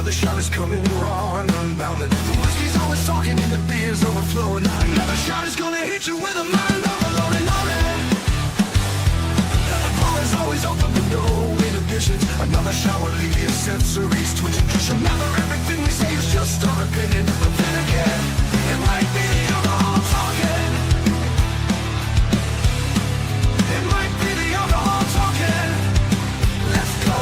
Another shot is coming raw and unbounded. The whiskey's always talking and the beer's overflowing. Another shot is gonna hit you with a mind overloaded. The bar is always open with no inhibitions. Another shot will leave your sensories twitching. Just remember, everything we say is just our opinion. But then again, it might be the alcohol talking. It might be the alcohol talking. Let's go.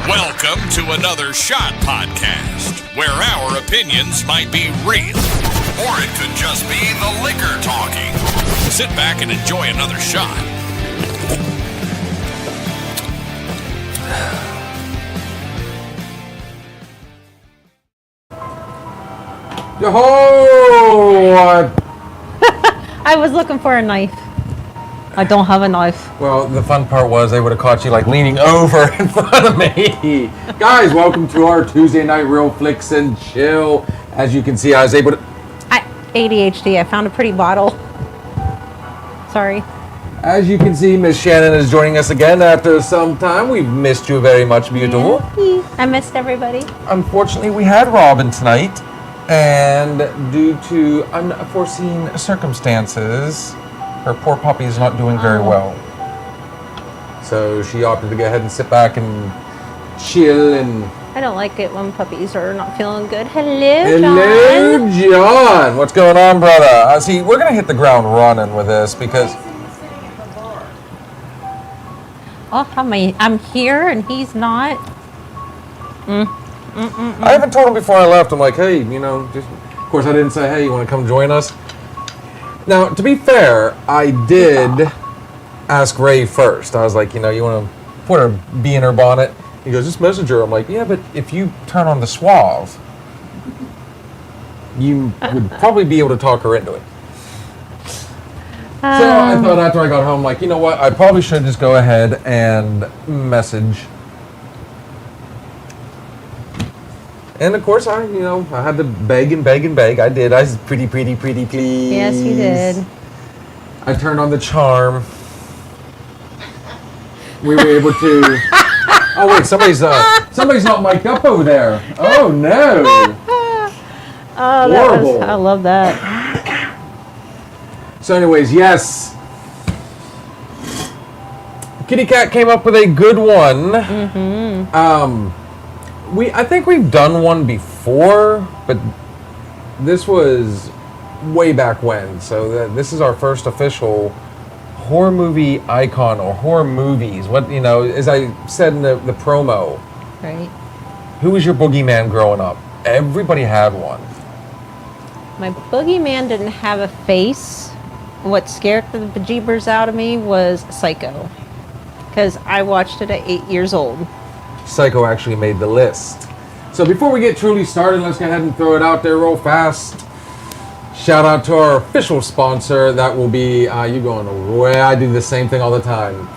Welcome to another Shot Podcast, where our opinions might be real, or it could just be the liquor talking. Sit back and enjoy another shot. Yo-ho! I was looking for a knife. I don't have a knife. Well, the fun part was they would have caught you like leaning over in front of me. Guys, welcome to our Tuesday Night Reel-Flix Chill. As you can see, I was able to... ADHD, I found a pretty bottle. Sorry. As you can see, Miss Shannon is joining us again after some time. We've missed you very much, beautiful. Yeah. I missed everybody. Unfortunately, we had Robin tonight, and due to unforeseen circumstances, her poor puppy is not doing very well. So she opted to go ahead and sit back and chill and... I don't like it when puppies are not feeling good. Hello, John. Hello, John. What's going on, brother? See, we're going to hit the ground running with this because... Oh, I'm here and he's not. I haven't told him before I left. I'm like, hey, you know, just... Of course, I didn't say, hey, you want to come join us? Now, to be fair, I did ask Ray first. I was like, you know, you want to put her bee in her bonnet? He goes, just message her. I'm like, yeah, but if you turn on the suave, you would probably be able to talk her into it. So I thought after I got home, like, you know what? I probably should just go ahead and message. And of course, I had to beg and beg and beg. I did. I was pretty, please. Yes, you did. I turned on the charm. We were able to... Oh, wait, somebody's not mic'd up over there. Oh, no. Horrible. I love that. So anyways, yes. Kitty Cat came up with a good one. Mm-hmm. I think we've done one before, but this was way back when. So this is our first official horror movie icon or horror movies. What, you know, as I said in the promo. Right. Who was your boogeyman growing up? Everybody had one. My boogeyman didn't have a face. What scared the bejeebers out of me was Psycho, because I watched it at 8 years old. Psycho actually made the list. So before we get truly started, let's go ahead and throw it out there real fast. Shout out to our official sponsor. That will be, you going away. I do the same thing all the time.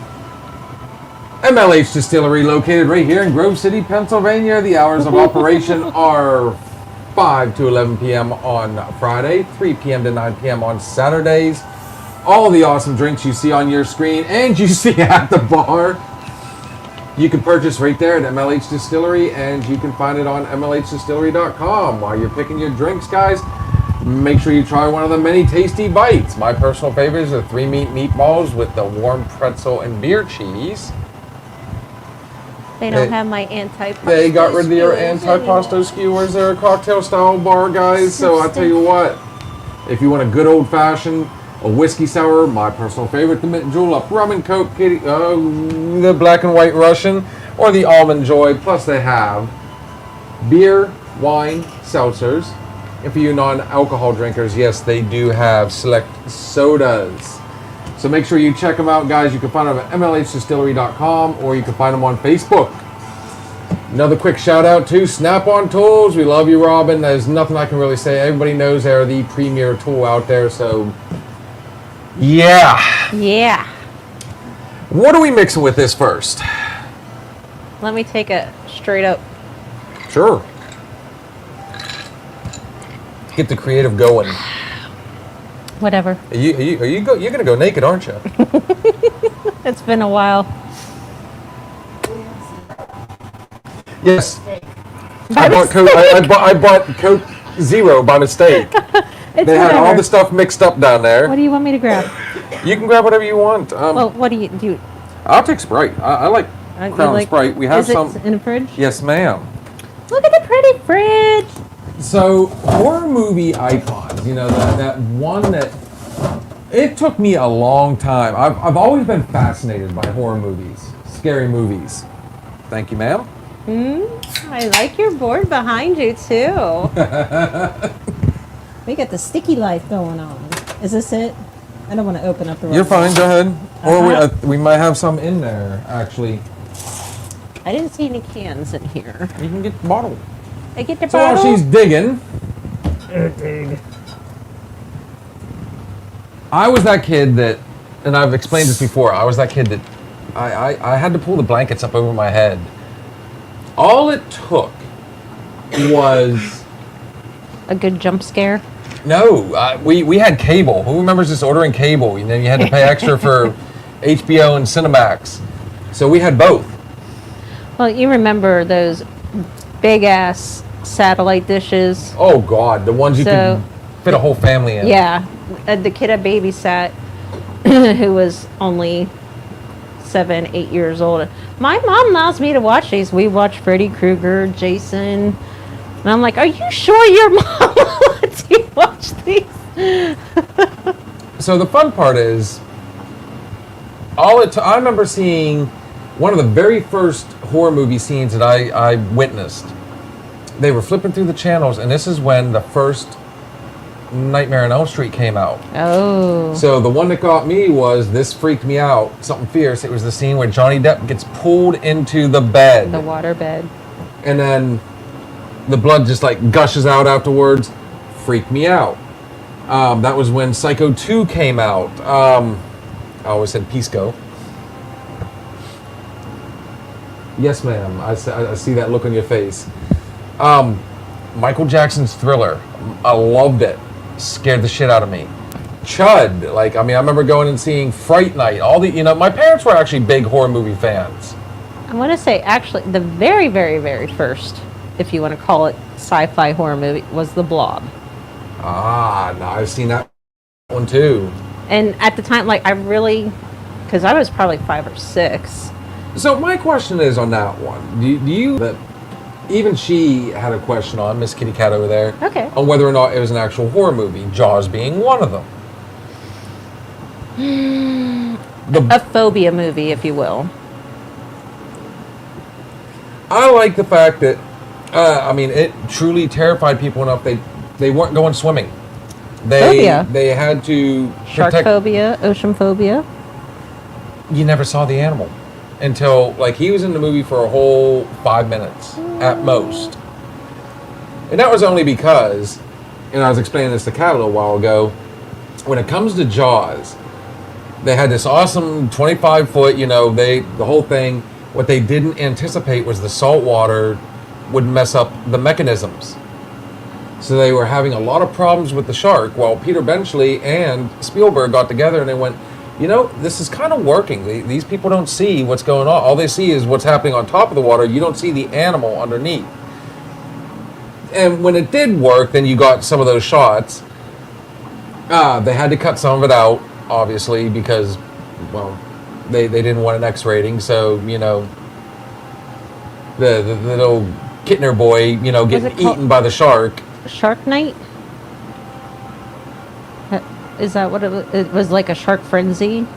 MLH Distillery, located right here in Grove City, Pennsylvania. The hours of operation are 5 to 11 p.m. on Friday, 3 p.m. to 9 p.m. on Saturdays. All the awesome drinks you see on your screen and you see at the bar. You can purchase right there at MLH Distillery, and you can find it on MLHdistillery.com. While you're picking your drinks, guys, make sure you try one of the many tasty bites. My personal favorites are 3-meat meatballs with the warm pretzel and beer cheese. They don't have my anti-pesto. They got rid of your skewers antipasto anymore. skewers. They're a cocktail style bar, guys. So I tell you what, if you want a good old fashioned, a whiskey sour, my personal favorite, the mint julep, rum and coke, the black and white Russian, or the almond joy. Plus they have beer, wine, seltzers. And for you non-alcohol drinkers, yes, they do have select sodas. So make sure you check them out, guys. You can find them at mlhdistillery.com, or you can find them on Facebook. Another quick shout out to Snap-on Tools. We love you, Robin. There's nothing I can really say. Everybody knows they're the premier tool out there. So, yeah. Yeah. What are we mixing with this first? Let me take a straight up. Sure. Get the creative going. Whatever. You're gonna go naked, aren't you? It's been a while. Yes. I bought Coke Zero by mistake. It's They had all whatever. the stuff mixed up down there. What do you want me to grab? You can grab whatever you want. Well, what do you? I'll take Sprite. I like You Crown like- Sprite. We have is some. it in the fridge? Yes, ma'am. Look at the pretty fridge. So horror movie icons. You know that one that. It took me a long time. I've always been fascinated by horror movies, scary movies. Thank you, ma'am. I like your board behind you too. We got the sticky life going on. Is this it? I don't want to open up the You're fine. Go ahead. Or Uh-huh. we might have some in there actually. I didn't see any cans in here. You can get the bottle. I get the So while bottle. she's digging, I was that kid that, and I've explained this before, I was that kid that I had to pull the blankets up over my head. All it took was, A good jump scare. no, we had cable. Who remembers just ordering cable? And then you had to pay extra for HBO and Cinemax. So we had both. Well, you remember those big ass satellite dishes? Oh God, the ones you So- could fit a whole family in. Yeah, the kid I babysat, who was only 7, 8 years old. My mom allows me to watch these. We watch Freddy Krueger, Jason, and I'm like, "Are you sure your mom lets you watch these?" So the fun part is, I remember seeing one of the very first horror movie scenes that I witnessed. They were flipping through the channels, and this is when the first Nightmare on Elm Street came out. Oh, So the one that got me was, this freaked me out, something fierce. It was the scene where Johnny Depp gets pulled into the bed. the waterbed. And then the blood just like gushes out afterwards. Freaked me out. That was when Psycho 2 came out. I always said Pisco. Yes, ma'am. I see that look on your face. Michael Jackson's Thriller. I loved it. Scared the shit out of me. Chud. I remember going and seeing Fright Night. My parents were actually big horror movie fans. I want to say, actually, the very, very, very first, if you want to call it sci-fi horror movie, was The Blob. Ah, no, I've seen that one too. And at the time, because I was probably 5 or 6. So my question is on that one. Do you that even she had a question on, Miss Kitty Cat over there, Okay. on whether or not it was an actual horror movie, Jaws being one of them. A phobia movie, if you will. I like the fact that, it truly terrified people enough they weren't going swimming. Phobia. They had to Shark protect. phobia, ocean phobia. You never saw the animal until he was in the movie for a whole 5 minutes at most, and that was only because, and I was explaining this to Kat a little while ago. When it comes to Jaws, they had this awesome 25-foot, the whole thing. What they didn't anticipate was the salt water would mess up the mechanisms. So they were having a lot of problems with the shark, while Peter Benchley and Spielberg got together and they went, this is kind of working. These people don't see what's going on. All they see is what's happening on top of the water. You don't see the animal underneath. And when it did work, then you got some of those shots. They had to cut some of it out, obviously, because, well, they didn't want an X rating. So, the little Kittner boy, getting eaten by the shark. Shark Night? Is that what it was? It was like a shark frenzy?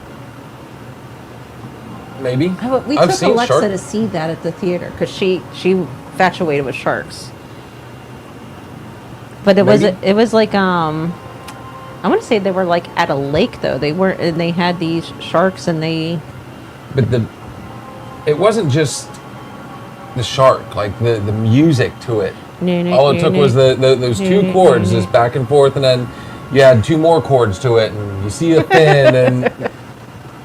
Maybe. We took Alexa to see that at the theater. Because she infatuated with sharks. But it was like, I want to say they were like at a lake though. They weren't, and they had these sharks and they... But it wasn't just the shark, like the music to it. All it took was those two chords, just back and forth, and then you add two more chords to it, and you see a fin, and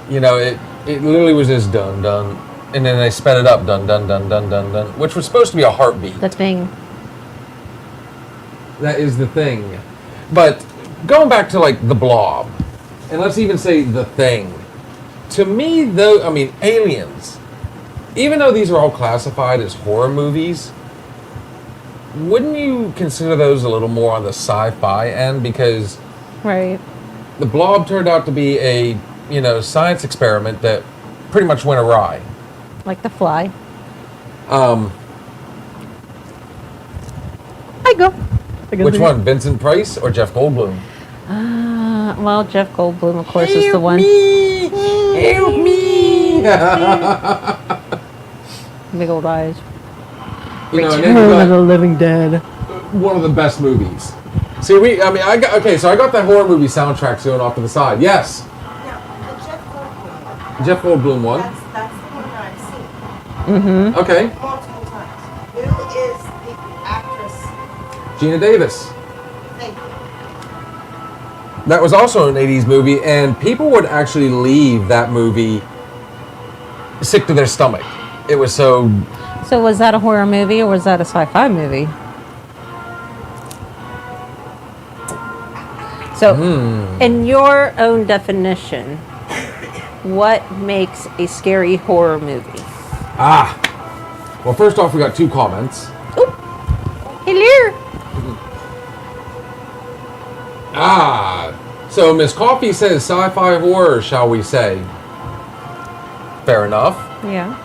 it literally was just dun dun, and then they sped it up, dun dun dun dun dun dun, which was supposed to be a heartbeat. The thing. That is the thing. But going back to like the Blob, and let's even say the Thing. To me, though, I mean, Aliens. Even though these are all classified as horror movies, wouldn't you consider those a little more on the sci-fi end? Because right, the Blob turned out to be a science experiment that pretty much went awry. Like The Fly. Which one, Vincent Price or Jeff Goldblum? Well, Jeff Goldblum, of course, is the one. Help me! Big old eyes. Return of the Living Dead. One of the best movies. See, I got that horror movie soundtrack going off to the side. Yes. Yeah, the Jeff Goldblum one. That's the one that I've seen. Mm-hmm. Okay. Multiple times. Who is the actress? Gina Davis. Thank you. That was also an 80s movie, and people would actually leave that movie sick to their stomach. It was so... So was that a horror movie or was that a sci-fi movie? So, in your own definition, what makes a scary horror movie? Well, first off, we got two comments. Hello. So Miss Coffee says sci-fi horror, shall we say? Fair enough. Yeah.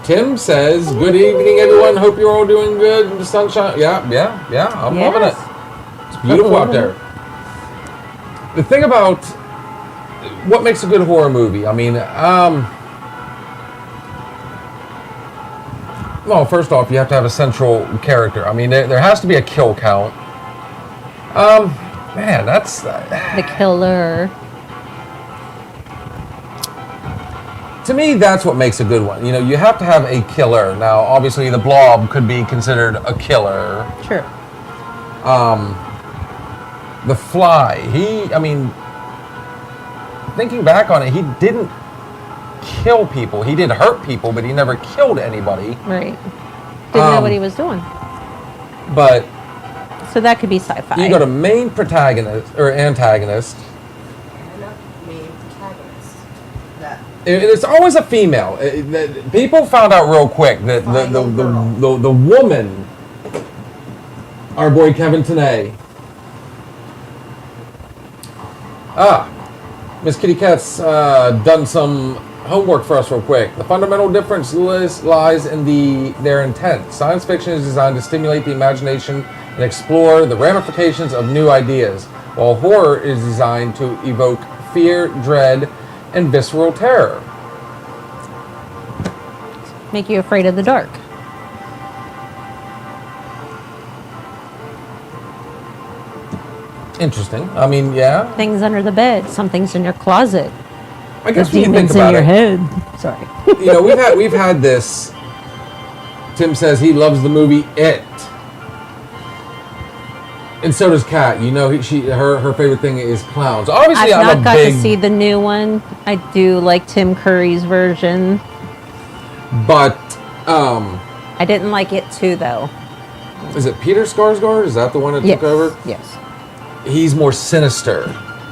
Tim says, good evening, everyone. Hope you're all doing good in the sunshine. Yeah. I'm loving it. It's beautiful out there. The thing about what makes a good horror movie, I mean, well, first off, you have to have a central character. I mean, there has to be a kill count. Man, that's... The killer. To me, that's what makes a good one. You have to have a killer. Now, obviously, the Blob could be considered a killer. Sure. The Fly, thinking back on it, he didn't kill people. He did hurt people, but he never killed anybody. Right. Didn't know what he was doing. But... So that could be sci-fi. You got a main protagonist, or antagonist. And a main protagonist. That. And it's always a female. People found out real quick that the woman, our boy Kevin Tenay. Miss Kitty Cat's done some homework for us real quick. The fundamental difference lies in their intent. Science fiction is designed to stimulate the imagination and explore the ramifications of new ideas, while horror is designed to evoke fear, dread, and visceral terror. Make you afraid of the dark. Interesting. I mean, yeah. Things under the bed. Some things in your closet. I guess The when you think demons in about your it, head. Sorry. we've had this. Tim says he loves the movie It, and so does Kat. Her favorite thing is clowns. Obviously, I've I'm not a got big. to see the new one. I do like Tim Curry's version. But I didn't like it too, though. is it Peter Skarsgård? Is that the one that took over? Yes. He's more sinister.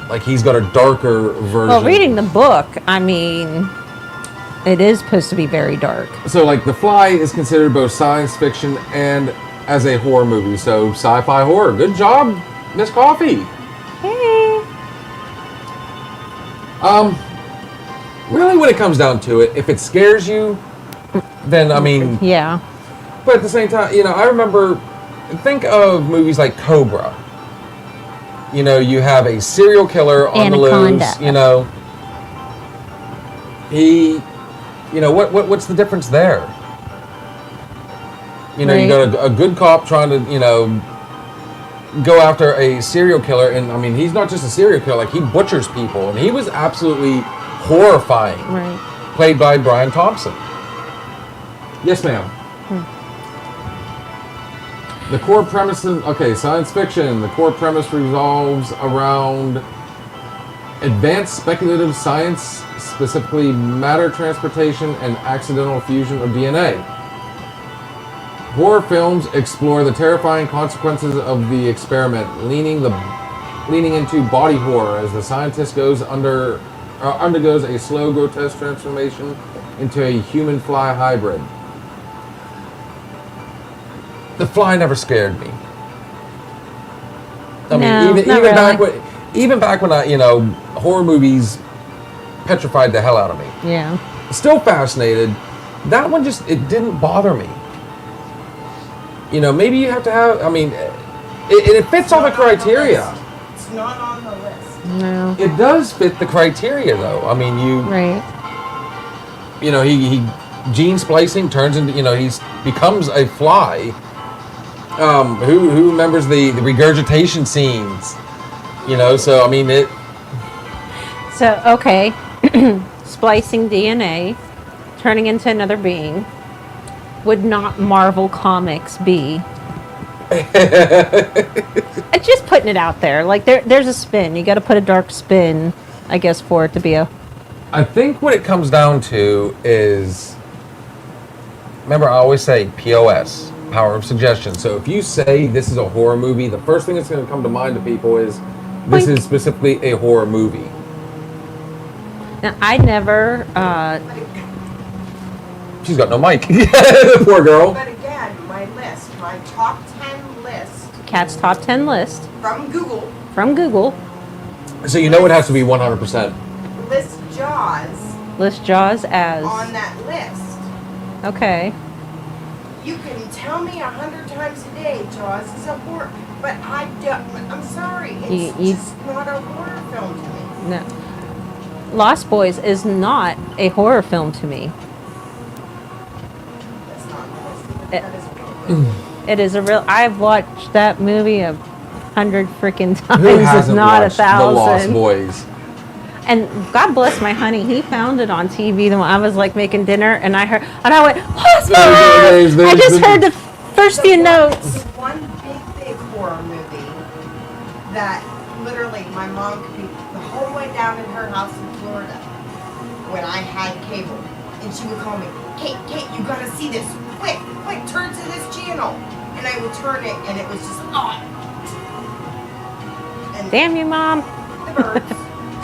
Like he's got a darker version. Well, reading the book, I mean, it is supposed to be very dark. So, like, The Fly is considered both science fiction and as a horror movie. So, sci-fi horror. Good job, Miss Coffee. Hey. Really, when it comes down to it, if it scares you, then, I mean... Yeah. But at the same time, you know, I remember... Think of movies like Cobra. You know, you have a serial killer on Anaconda. the loose, you know. He... You know, what's the difference there? You know, you got a good cop trying to, you know, go after a serial killer. And, I mean, he's not just a serial killer. Like, he butchers people. And he was absolutely horrifying. Right. Played by Brian Thompson. Yes, ma'am. The core premise in, science fiction. The core premise revolves around advanced speculative science, specifically matter transportation and accidental fusion of DNA. Horror films explore the terrifying consequences of the experiment, leaning into body horror as the scientist undergoes a slow, grotesque transformation into a human-fly hybrid. The Fly never scared me. I mean, even back when I, you know, horror movies petrified the hell out of me. Yeah. Still fascinated. That one just, it didn't bother me. You know, maybe you have to have, I mean, it fits all the criteria. It's not on the list. No. It does fit the criteria, though. I mean, Right. you know, he gene splicing turns into, you know, becomes a fly. Who remembers the regurgitation scenes? You know, so I mean it. So, okay. Splicing DNA, turning into another being. Would not Marvel Comics be? I'm just putting it out there. Like, there's a spin. You got to put a dark spin, I guess, for it to be a... I think what it comes down to is, remember I always say POS, power of suggestion. So if you say this is a horror movie, the first thing that's going to come to mind to people is this is specifically a horror movie. Now, I never... She's got no mic. Poor girl. But again, my list, my top 10 list Cat's top 10 list from Google, So you know it has to be 100%. list Jaws List Jaws as... on that list. Okay. You can tell me 100 times a day Jaws is a horror, but I don't. I'm sorry, it's You- just not a horror film to me. No. Lost Boys is not a horror film to me. That's not on the list. It- That is weird. It is a real... I've watched that movie 100 freaking times, Who if hasn't not watched 1,000. The Lost Boys? And God bless my honey, he found it on TV when I was like making dinner, and I went, Lost Boys! I just heard the first few notes. The one big horror movie that literally my mom could be the whole way down in her house in Florida when I had cable, and she would call me, Kate, you gotta see this, quick, turn to this channel, and I would turn it, and it was just on. And Damn you, Mom. the birds.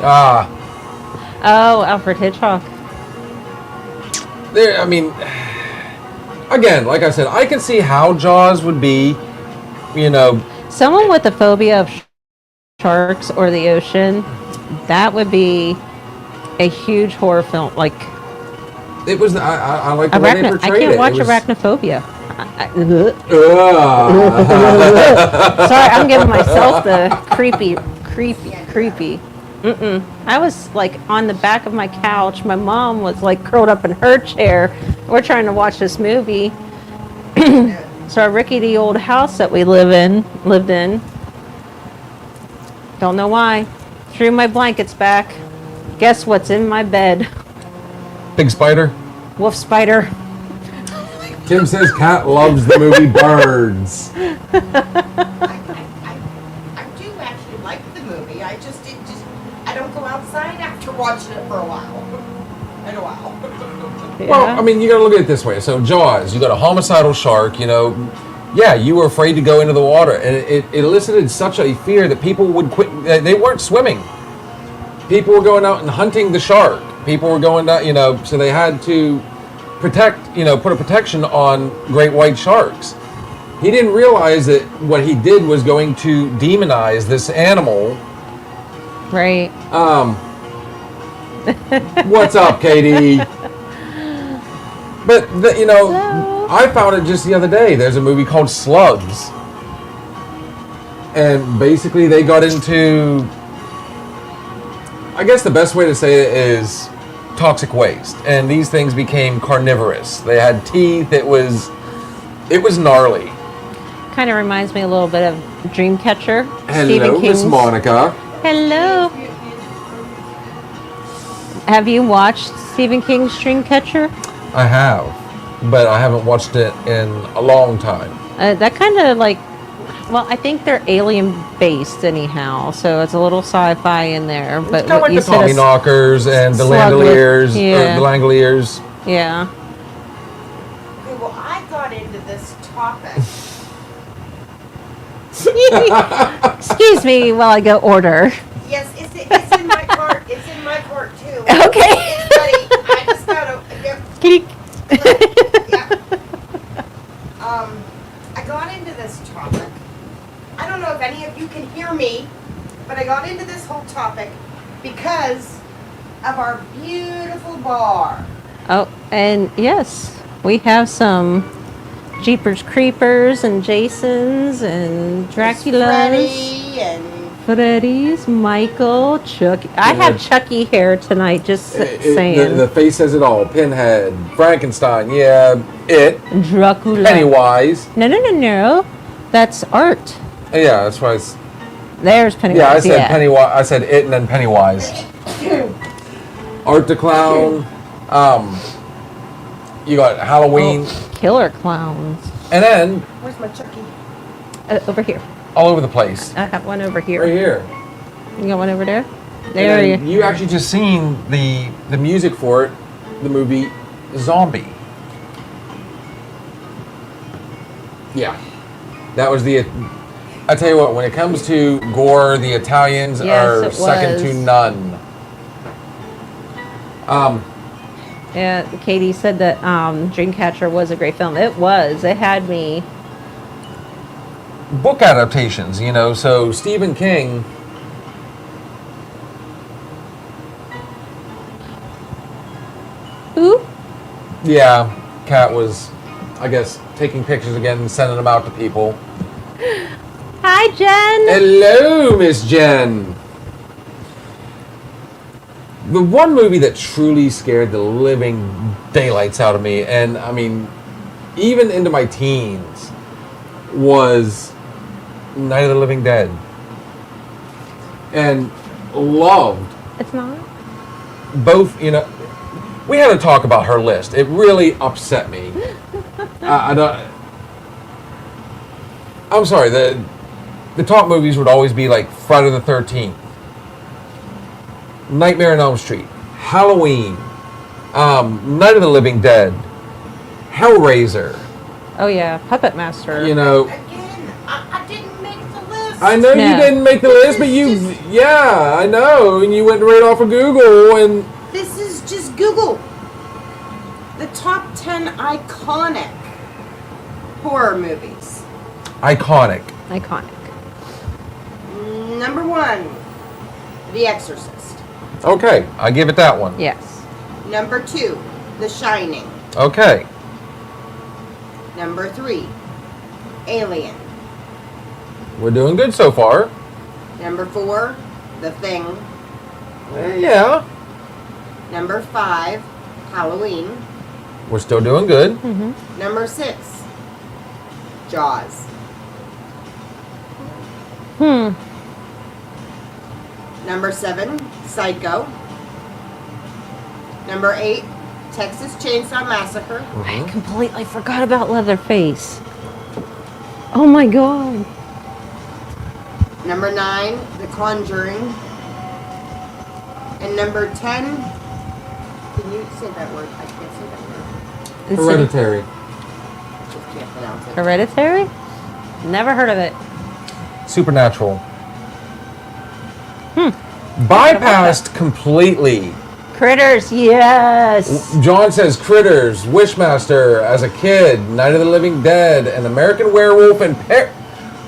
Ah. Oh, Alfred Hitchcock. There, I mean, again, like I said, I can see how Jaws would be, you know. Someone with a phobia of sharks or the ocean, that would be a huge horror film. Like, It was, I like the way they portrayed I can't it. watch It was- Arachnophobia. Ah. Sorry, I'm giving myself the creepy. I was like on the back of my couch. My mom was like curled up in her chair. We're trying to watch this movie. So our rickety old house that we lived in. Don't know why. Threw my blankets back. Guess what's in my bed? Big spider. Wolf spider. Tim says Cat loves the movie Birds. I do actually like the movie. I don't go outside after watching it for a while. Yeah. Well, I mean, you gotta look at it this way. So Jaws, you got a homicidal shark, you know. Yeah, you were afraid to go into the water, and it elicited such a fear that people would quit. They weren't swimming. people were going out and hunting the shark. People were going out, so they had to protect, put a protection on great white sharks. He didn't realize that what he did was going to demonize this animal. Right. What's up, Katie? But, Hello. I found it just the other day. There's a movie called Slugs. And basically they got into, I guess the best way to say it is toxic waste. And these things became carnivorous. They had teeth. It was gnarly. Kind of reminds me a little bit of Dreamcatcher. Hello, Stephen Miss King's. Monica. Hello. Have you watched Stephen King's Dreamcatcher? I have, but I haven't watched it in a long time. That kind of I think they're alien based anyhow, so it's a little sci-fi in there. But It's kind of like you the said Tommy Knockers and the Langoliers. Yeah. The Langoliers. Yeah. Okay, well, I got into this topic. Excuse me while I go order. Yes, it's in my cart. It's in my cart too. Okay. It's ready. I just gotta. Kitty. Yeah. I got into this topic. I don't know if any of you can hear me, but I got into this whole topic because of our beautiful bar. Oh, and yes, we have some Jeepers Creepers and Jasons and Draculas. Freddy and Freddy's, Michael, Chucky. I have Chucky hair tonight, just saying. The face says it all. Pinhead, Frankenstein, yeah, it, Dracula. Pennywise. No. That's art. Yeah, that's why it's. There's Pennywise. Yeah, I said Pennywise. I said it and then Pennywise. Art the Clown. You got Halloween, Killer clowns. and then where's my Chucky? Over here. all over the place. I have one over here. Right here. You got one over there? And There then you you actually just seen the music for it, the movie Zombie. Yeah, that was the. I tell you what, when it comes to gore, the Italians Yes, are it second was. to none. Yeah, Katie said that Dreamcatcher was a great film. It was. It had me. Book adaptations, so Stephen King. Ooh. Yeah, Kat was, I guess, taking pictures again and sending them out to people. Hi, Jen. Hello, Miss Jen. The one movie that truly scared the living daylights out of me, and I mean, even into my teens, was Night of the Living Dead. And loved It's not. both, we had to talk about her list. It really upset me. I'm sorry, the top movies would always be like Friday the 13th, Nightmare on Elm Street, Halloween, Night of the Living Dead, Hellraiser. Oh yeah, Puppet Master. Again, I didn't make the list. I know No. you didn't make the list, but yeah, I know, and you went right off of Google, and This is just Google. The top 10 iconic horror movies. iconic. Iconic. Number 1, The Exorcist. Okay, I give it that one. Yes. Number 2, The Shining. Okay, Number 3, Alien. we're doing good so far. Number 4, The Thing. Yeah, Number 5, Halloween. we're still doing good. Number 6, Jaws. Number 7, Psycho. Number 8, Texas Chainsaw Massacre. I completely forgot about Leatherface. Oh my god. Number 9, The Conjuring. And number 10, can you say that word? I can't say that word. It's Hereditary. Just can't pronounce it. Hereditary? Never heard of it. Supernatural. Bypassed completely. Critters, yes. John says Critters, Wishmaster as a kid, Night of the Living Dead, an American Werewolf, and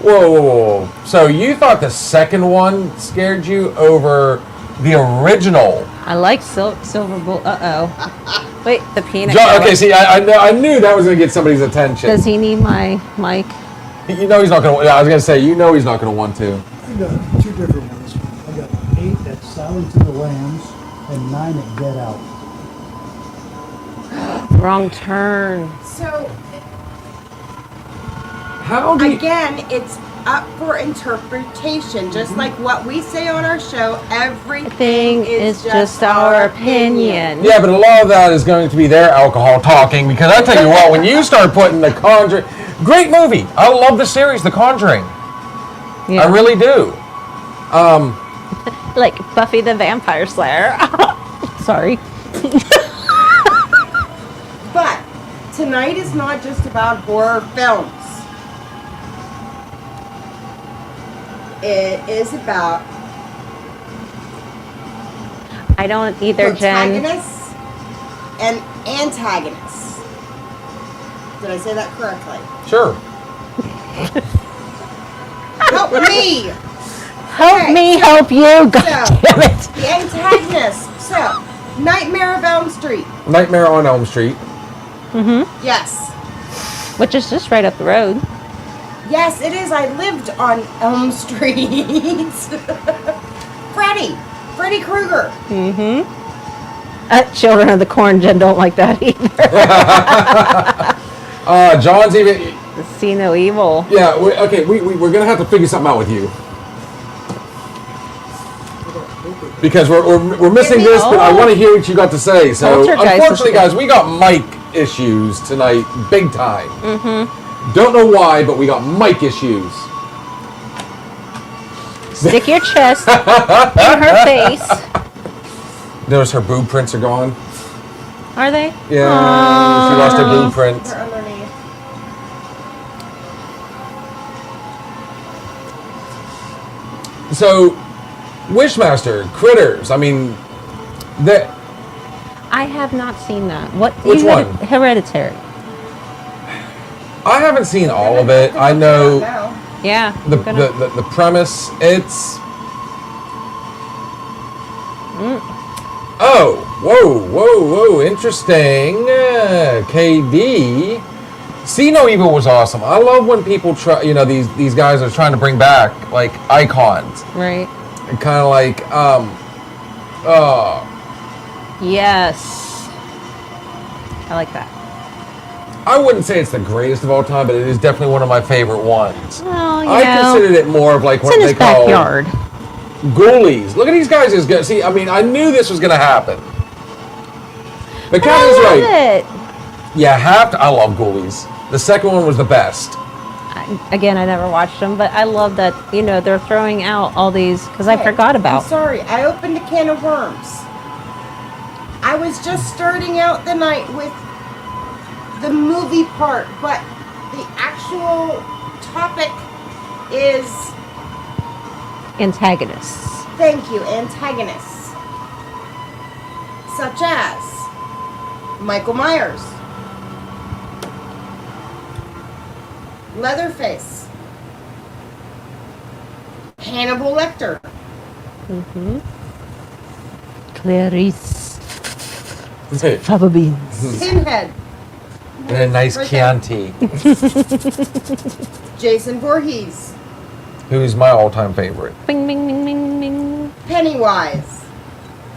Whoa. So you thought the second one scared you over the original? I like Silver Bull. Uh-oh. Wait, the peanut John, gallery. okay, see, I knew that was going to get somebody's attention. Does he need my mic? You know he's not going to, I was going to say, you know he's not going to want to. I got 2 different ones. I got 8 at Silence of the Lambs and 9 at Get Out. Wrong turn. So How do you... again, it's up for interpretation. Just like what we say on our show, everything Thing is just our opinion. Yeah, but a lot of that is going to be their alcohol talking, because I tell you what, when you start putting The Conjuring... Great movie. I love the series, The Conjuring. Yeah. I really do. Like Buffy the Vampire Slayer. Sorry. But tonight is not just about horror films. It is about I don't either, Jen. protagonists and antagonists. Did I say that correctly? Sure. Help me! Help Okay, me help you. God So, damn it. the antagonists. So, Nightmare of Elm Street. Nightmare on Elm Street. Yes. Which is just right up the road. Yes, it is. I lived on Elm Street. Freddy Krueger. Children of the Corn, Jen don't like that either. John's even... See no evil. Yeah, we're going to have to figure something out with you. Because we're missing this, but I want to hear what you got to say. So, Poltergeist unfortunately, is good. guys, we got mic issues tonight, big time. Don't know why, but we got mic issues. Stick your chest in her face. Notice her boob prints are gone. Are they? Yeah, she lost her boob prints. They're underneath. So, Wishmaster, Critters. I mean, that. I have not seen that. What? Which you had one? Hereditary. I haven't seen all of it. I know Now. Yeah. the I'm gonna- the premise. It's. Oh, whoa! Interesting. KD. See No Evil was awesome. I love when people try. You know, these guys are trying to bring back like icons Right. and kind of like Yes. I like that. I wouldn't say it's the greatest of all time, but it is definitely one of my favorite ones. Well, you I know, considered it more of like it's what in they his call backyard. ghoulies. Look at these guys as good. See, I mean, I knew this was going to happen. The cat I is love right. it. Yeah, I love ghoulies. The second one was the best. Again, I never watched them, but I love that, you know, they're throwing out all these because I Okay, forgot about. I'm sorry, I opened a can of worms. I was just starting out the night with the movie part, but the actual topic is, Antagonists. thank you, antagonists. Such as Michael Myers, Leatherface, Hannibal Lecter, Clarice. Hey, Fava beans. Pinhead, and a nice Right there. Chianti, Jason Voorhees, who's my all-time favorite, Bing, bing, bing, bing, bing. Pennywise.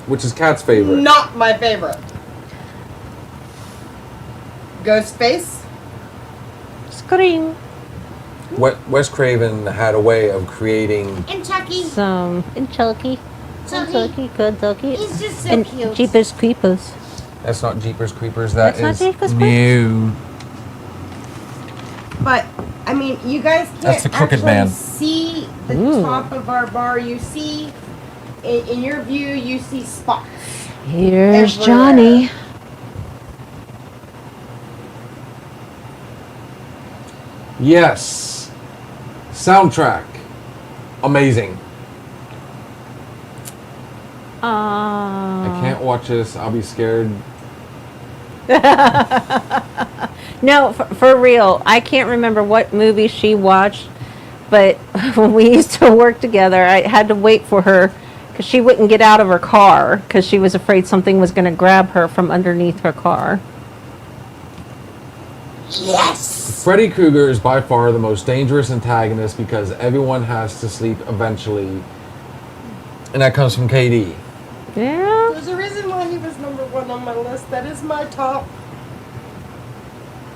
which is Kat's favorite. Not my favorite. Ghostface, Scream. Wes Craven had a way of creating. and Chucky. Some. And Chucky. Chucky. Kentucky. He's just so And cute. Jeepers Creepers. That's not Jeepers Creepers. That's not is Jeepers new. But I mean, you guys can't That's the Crooked actually Man. see the Ooh. top of our bar. You see, in your view, you see spots. Here's Everywhere. Johnny. Yes. Soundtrack. Amazing. watch this. I'll be scared. No, for real. I can't remember what movie she watched, but when we used to work together, I had to wait for her because she wouldn't get out of her car because she was afraid something was going to grab her from underneath her car. Freddy Krueger is by far the most dangerous antagonist because everyone has to sleep eventually. And that comes from KD. Yeah. There's a reason why he was #1 on my list. That is my top.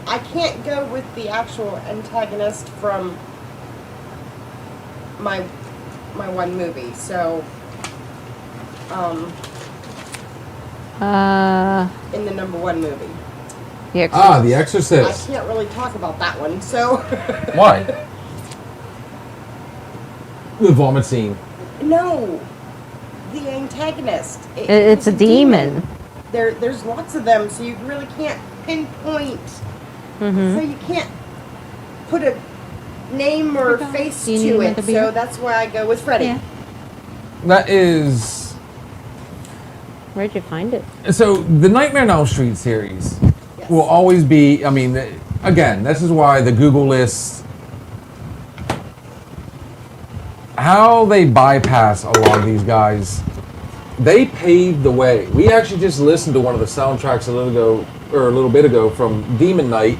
I can't go with the actual antagonist from my one movie. So, in the #1 movie. The Exorcist. The I Exorcist. can't really talk about that one, so. Why? The vomit scene. No, the antagonist. It's a demon. There's lots of them, so you really can't pinpoint. Mm-hmm. So you can't put a name or face Do you need to another it. beer? So that's why I go with Freddy. Yeah. That is... Where'd you find it? So, the Nightmare on Elm Street series Yes. will always be... I mean, again, this is why the Google list... How they bypass a lot of these guys... They paved the way. We actually just listened to one of the soundtracks a little bit ago from Demon Knight,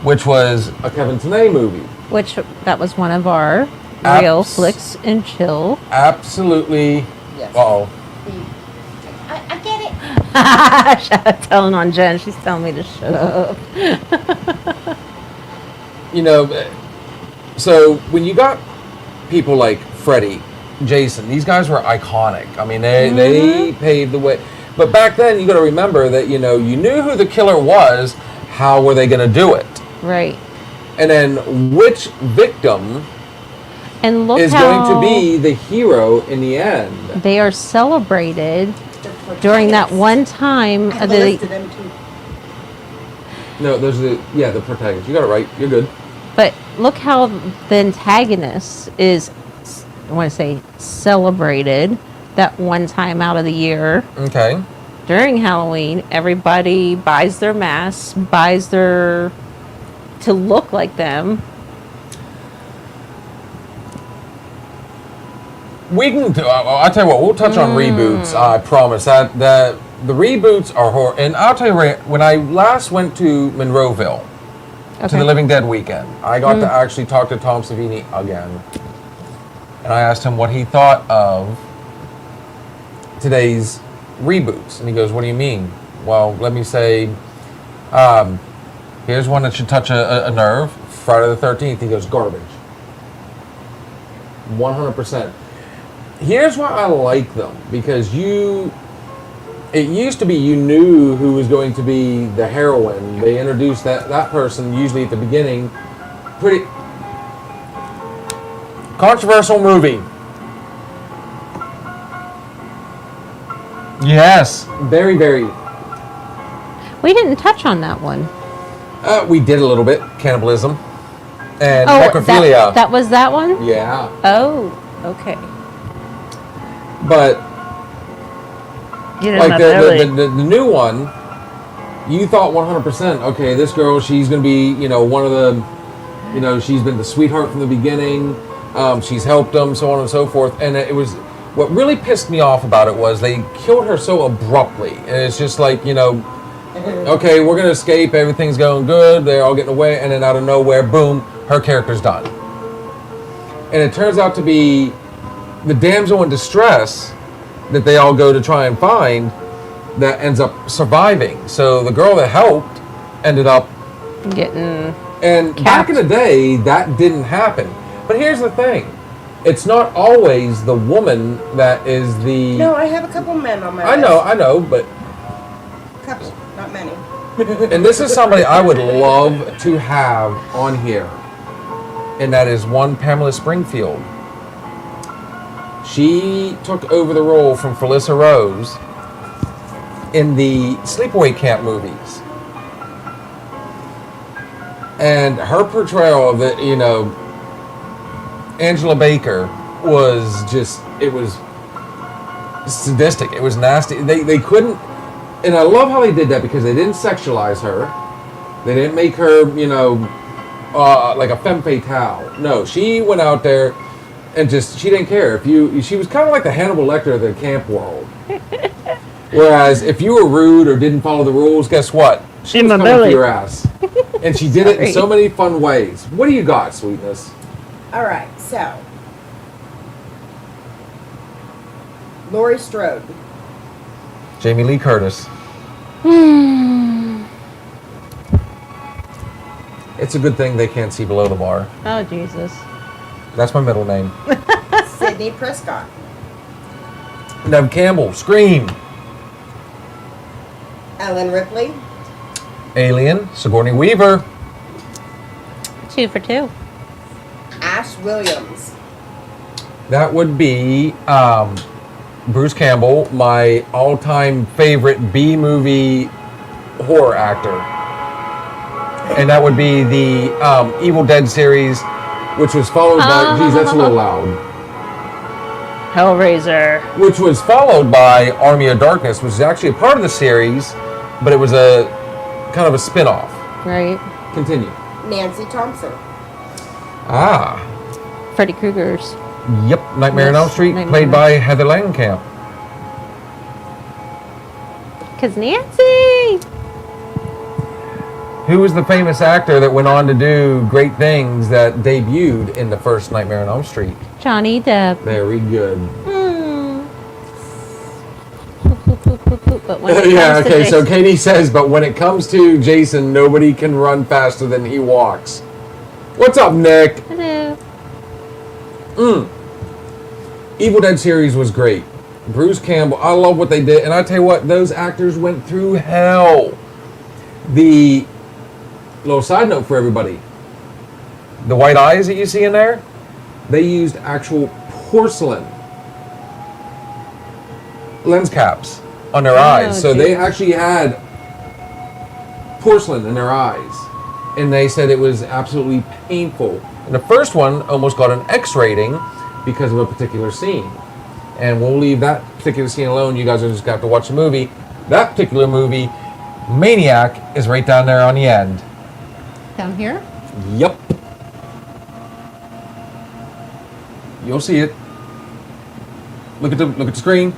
which was a Kevin Tenney movie. Which, that was one of our Abs- Reel-Flix and Chill. Absolutely. Yes. Uh-oh. I get it. Telling on Jen. She's telling me to shut up. You know, so when you got people like Freddy, Jason, these guys were iconic. I mean, they paved the way. But back then, you got to remember that, you knew who the killer was. How were they going to do it? Right. And then which victim And look is how going to be the hero in the end? they are celebrated during that one time I of listed the. them too. No, those are the protagonist. You got it right. You're good. But look how the antagonist is, I want to say, celebrated that one time out of the year. Okay. During Halloween, everybody buys their masks, buys their to look like them. We can do. I'll tell you what. We'll touch on reboots. I promise that the reboots are horror. And I'll tell you when I last went to Monroeville to Okay. the Living Dead weekend, I got to actually talk to Tom Savini again, and I asked him what he thought of today's reboots, and he goes, "What do you mean?" Well, let me say, here's one that should touch a nerve. Friday the 13th. He goes, garbage. 100%. Here's why I like them, because it used to be you knew who was going to be the heroine. They introduced that person usually at the beginning. Pretty controversial movie. Yes, very, very. We didn't touch on that one. We did a little bit cannibalism and Oh, necrophilia. that was that one? Yeah, Oh, okay. but You didn't like have the really- new one, you thought 100%. Okay, this girl, she's gonna be, one of the, she's been the sweetheart from the beginning. She's helped them, so on and so forth. And it was what really pissed me off about it was they killed her so abruptly, and it's just like, okay, we're gonna escape. Everything's going good. They're all getting away, and then out of nowhere, boom, her character's done. And it turns out to be the damsel in distress that they all go to try and find that ends up surviving. So the girl that helped ended up getting. and back in the day that didn't happen. But here's the thing. It's not always the woman that is the No, I have a couple men on my I know, but Couple, not many. and this is somebody I would love to have on here. And that is one Pamela Springfield. She took over the role from Felissa Rose in the Sleepaway Camp movies. And her portrayal of it, Angela Baker was just, it was sadistic. It was nasty. They couldn't, And I love how they did that because they didn't sexualize her. They didn't make her, like a femme fatale. No, she went out there and she didn't care. She was kind of like the Hannibal Lecter of the camp world. Whereas if you were rude or didn't follow the rules, guess what? She was coming for your ass. And she did it in so many fun ways. What do you got, Sweetness? All right, so Laurie Strode. Jamie Lee Curtis. It's a good thing they can't see below the bar. Oh, Jesus. That's my middle name. Sidney Prescott. Nev Campbell, Scream. Ellen Ripley. Alien, Sigourney Weaver. 2 for 2. Ash Williams. That would be Bruce Campbell, my all-time favorite B-movie horror actor. And that would be the Evil Dead series, which was followed by... Geez, that's a little loud. Hellraiser. Which was followed by Army of Darkness, which is actually a part of the series, but it was a kind of a spin-off. Right. Continue. Nancy Thompson. Ah. Freddy Krueger's. Yep, Nightmare on Elm Street, Nightmare. played by Heather Langenkamp. Because Nancy! Who was the famous actor that went on to do great things that debuted in the first Nightmare on Elm Street? Johnny Depp. Very good. But when it Yeah, comes to okay, so Jason- Katie says, but when it comes to Jason, nobody can run faster than he walks. What's up, Nick? Hello. Evil Dead series was great. Bruce Campbell, I love what they did. And I tell you what, those actors went through hell. The little side note for everybody. The white eyes that you see in there, they used actual porcelain lens caps on their eyes. So they actually had porcelain in their eyes. And they said it was absolutely painful. And the first one almost got an X rating because of a particular scene. And we'll leave that particular scene alone. You guys are just going to have to watch the movie. That particular movie, Maniac, is right down there on the end. Down here? Yep. You'll see it. Look at the screen.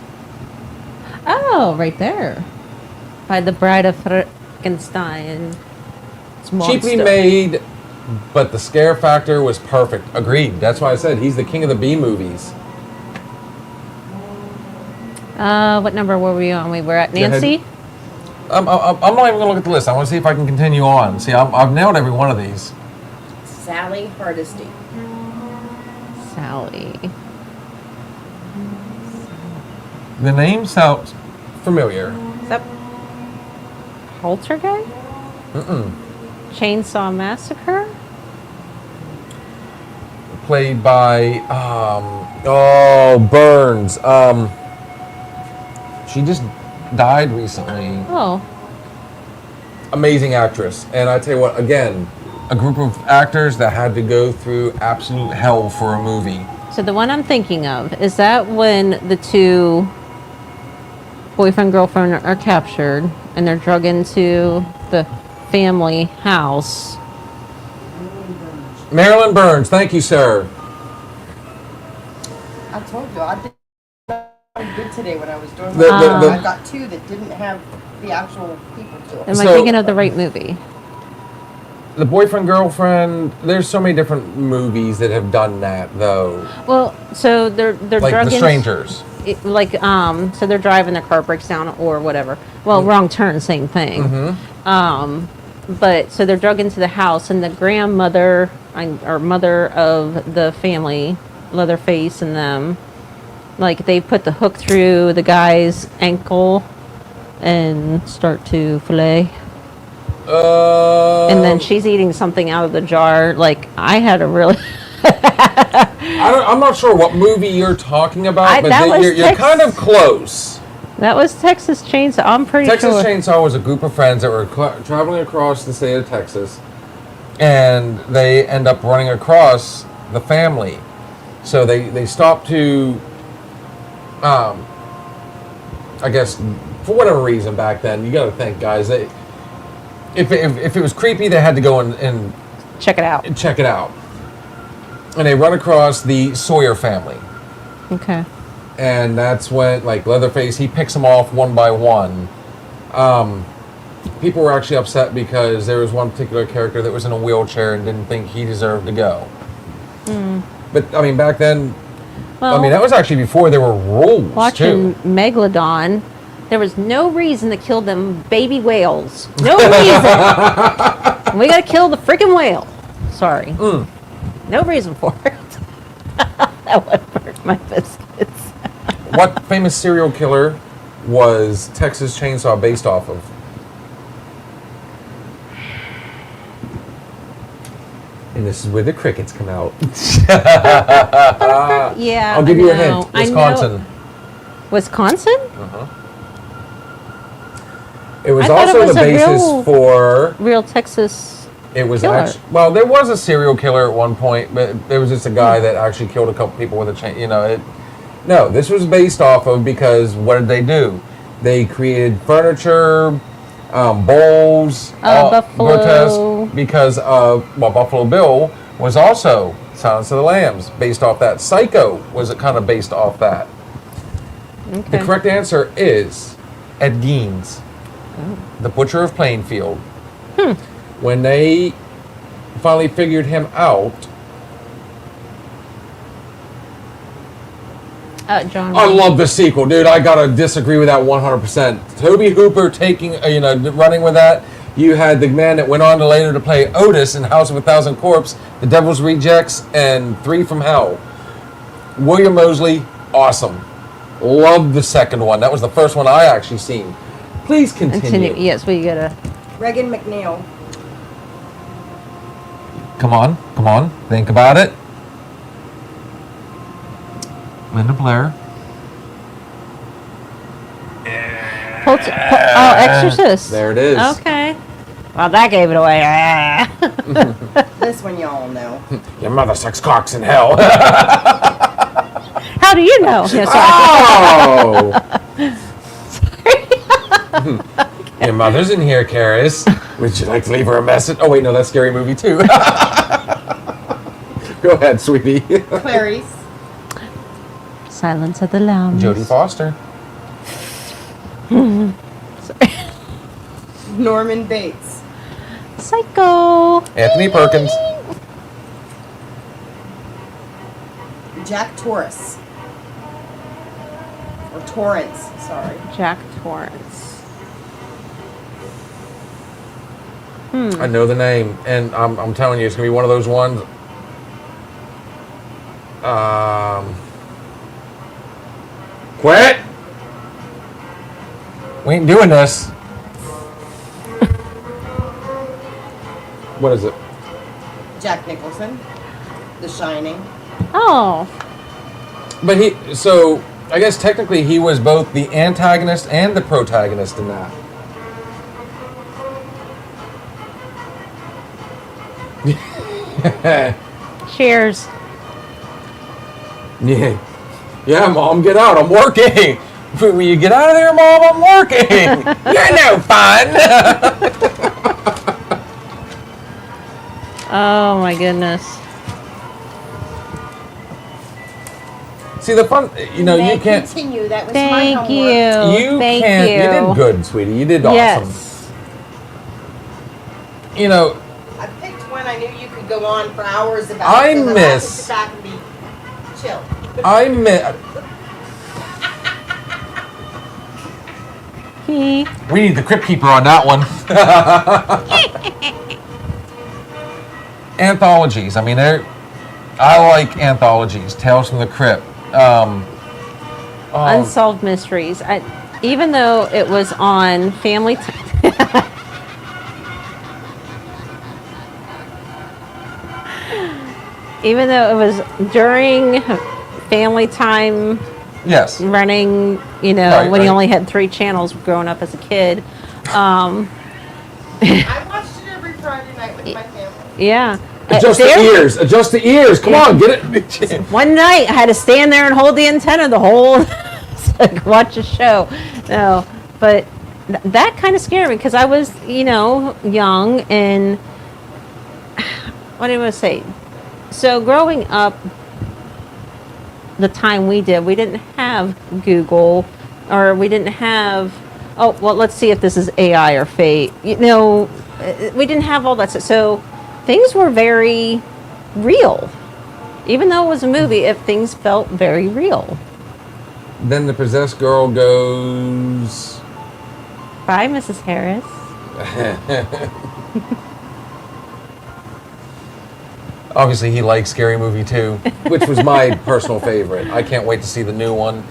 Oh, right there. By the Bride of Frankenstein. It's Cheaply monster. made, but the scare factor was perfect. Agreed. That's why I said he's the king of the B movies. What number were we on? We were at Nancy? I'm not even going to look at the list. I want to see if I can continue on. See, I've nailed every one of these. Sally Hardesty. Sally. The name sounds familiar. Is that Poltergeist? Chainsaw Massacre? Played by, Burns. She just died recently. Oh. Amazing actress. And I tell you what, again, a group of actors that had to go through absolute hell for a movie. So the one I'm thinking of, is that when the two boyfriend girlfriend are captured and they're drug into the family house? Marilyn Burns, thank you, sir. I told you, I did good today when I was doing The- I got two that didn't have the actual people to it. Am I So- thinking of the right movie? The boyfriend girlfriend. There's so many different movies that have done that, though. Well, so they're Like drug The in- Strangers. so they're driving, their car breaks down or whatever. Well, wrong turn, same thing. But so they're drug into the house, and the grandmother or mother of the family, Leatherface and them, like they put the hook through the guy's ankle and start to fillet. And then she's eating something out of the jar. Like I had a really I'm not sure what movie you're talking about, but that was you're kind of close. that was Texas Chainsaw. I'm pretty Texas sure. Chainsaw was a group of friends that were traveling across the state of Texas, and they end up running across the family. So they stop to, I guess, for whatever reason back then, you got to think, guys, if it was creepy, they had to go and Check it out. check it out. And they run across the Sawyer family. Okay. And that's when, like, Leatherface, he picks them off one by one. People were actually upset because there was one particular character that was in a wheelchair and didn't think he deserved to go. But, I mean, back then, Well, I mean, that was actually before there were rules, watching too. Megalodon, there was no reason to kill them baby whales. No reason. We got to kill the freaking whale. Sorry. No reason for it. That would burn my biscuits. What famous serial killer was Texas Chainsaw based off of? And this is where the crickets come out. Yeah. I'll give you a I know. hint. Wisconsin. Wisconsin? It was I thought it also was the a basis real- for. Real Texas. It was killer. actually, well, there was a serial killer at one point, but there was just a guy that actually killed a couple people with a chain. You know, no, this was based off of, because what did they do? They created furniture, bowls, Buffalo. grotesque, because Buffalo Bill was also Silence of the Lambs, based off that. Psycho was kind of based off that. Okay. The correct answer is Ed Gein, the Butcher of Plainfield. When they finally figured him out, John. I love the sequel, dude. I gotta disagree with that 100%. Toby Hooper taking, running with that. You had the man that went on to later to play Otis in House of a Thousand Corpses, The Devil's Rejects, and Three from Hell. William Moseley, awesome. Loved the second one. That was the first one I actually seen. Please continue. Yes, we gotta. Regan McNeil. Come on. Think about it. Linda Blair. Exorcist. There it is. Okay. Well, that gave it away. This one y'all know. Your mother sucks cocks in hell. How do you know? Yeah, sorry. Oh! Your mother's in here, Karis. Would you like to leave her a message? Oh, wait, no, that's Scary Movie, too. Go ahead, sweetie. Clarice. Silence of the Lambs. Jodie Foster. Norman Bates. Psycho. Anthony Perkins. Jack Torrance. Or Torrance, sorry. Jack Torrance. I know the name, and I'm telling you, it's going to be one of those ones. Quit! We ain't doing this. What is it? Jack Nicholson. The Shining. Oh. But I guess technically he was both the antagonist and the protagonist in that. Cheers. Yeah. Yeah, Mom, get out. I'm working. Will you get out of there, Mom? I'm working. You're no fun. Oh my goodness. See, the fun, you can't. Continue. That was Thank my homework. you. Thank can't. you. You did good, sweetie. You did awesome. Yes. I picked one I knew you could go on for hours about. I so that miss- I could sit back and be chill. We need the Crypt Keeper on that one. Anthologies. I mean, I like anthologies. Tales from the Crypt. Unsolved Mysteries. Even though it was on Family even though it was during Family Time Yes. running, Right, when you right. only had 3 channels growing up as a kid. I watched it every Friday night with my family. Yeah. Adjust the There- ears. Adjust the ears. Come on, get it. One night I had to stand there and hold the antenna the whole so I could watch a show. No, But that kind of scared me because I was, young and what do I want to say? So growing up, the time we didn't have Google, or we didn't have, oh, well, let's see if this is AI or fake. We didn't have all that stuff. So things were very real. Even though it was a movie, things felt very real. Then the possessed girl goes... Bye, Mrs. Harris. Obviously, he likes Scary Movie 2, which was my personal favorite. I can't wait to see the new one.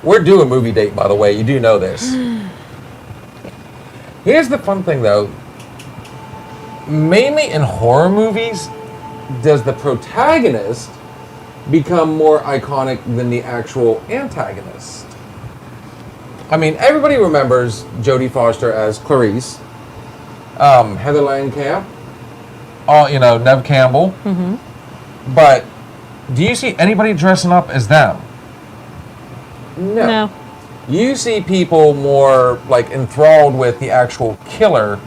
We're due a movie date, by the way. You do know this. Here's the fun thing, though. Mainly in horror movies, does the protagonist become more iconic than the actual antagonist? I mean, everybody remembers Jodie Foster as Clarice, Heather Langenkamp, Neve Campbell. Mm-hmm. But do you see anybody dressing up as them? No. You see people more like enthralled with the actual killer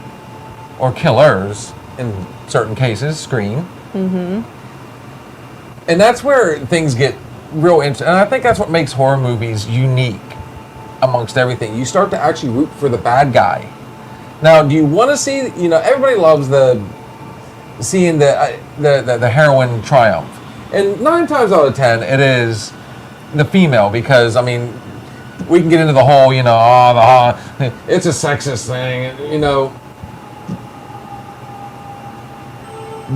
or killers in certain cases, Scream. Mm-hmm. And that's where things get real interesting. And I think that's what makes horror movies unique amongst everything. You start to actually root for the bad guy. Now, do you want to see, everybody loves seeing the heroine triumph. And 9 times out of 10, it is the female, because, I mean, we can get into the whole, it's a sexist thing,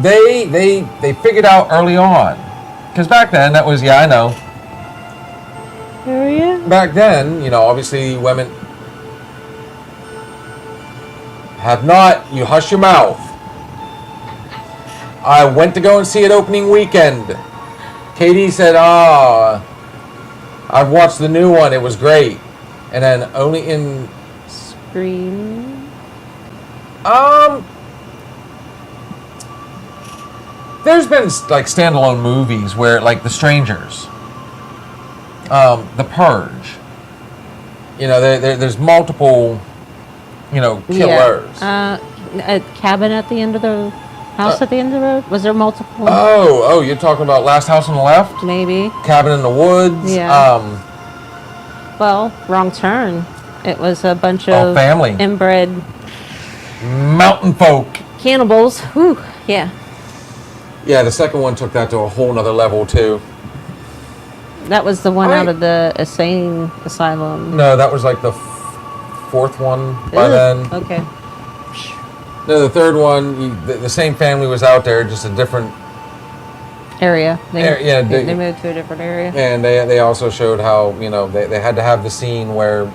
They figured out early on. Because back then, that was, I know. Back then, obviously women have not, you hush your mouth. I went to go and see it opening weekend. Katie said, I've watched the new one, it was great. And then only in... Scream? There's been like standalone movies where, like The Strangers, The Purge, there's multiple, killers. Yeah. A cabin at the end of the house at the end of the road? Was there multiple? Oh, you're talking about Last House on the Left? Maybe. Cabin in the Woods? Yeah. Well, Wrong Turn. It was a bunch of family. inbred Mountain folk. cannibals. Whew, yeah. Yeah, the second one took that to a whole nother level, too. That was the one out of the insane asylum. No, that was like the fourth one by then. Okay. No, the third one, the same family was out there, just a different area. They moved moved to a different area. And they also showed how, they had to have the scene where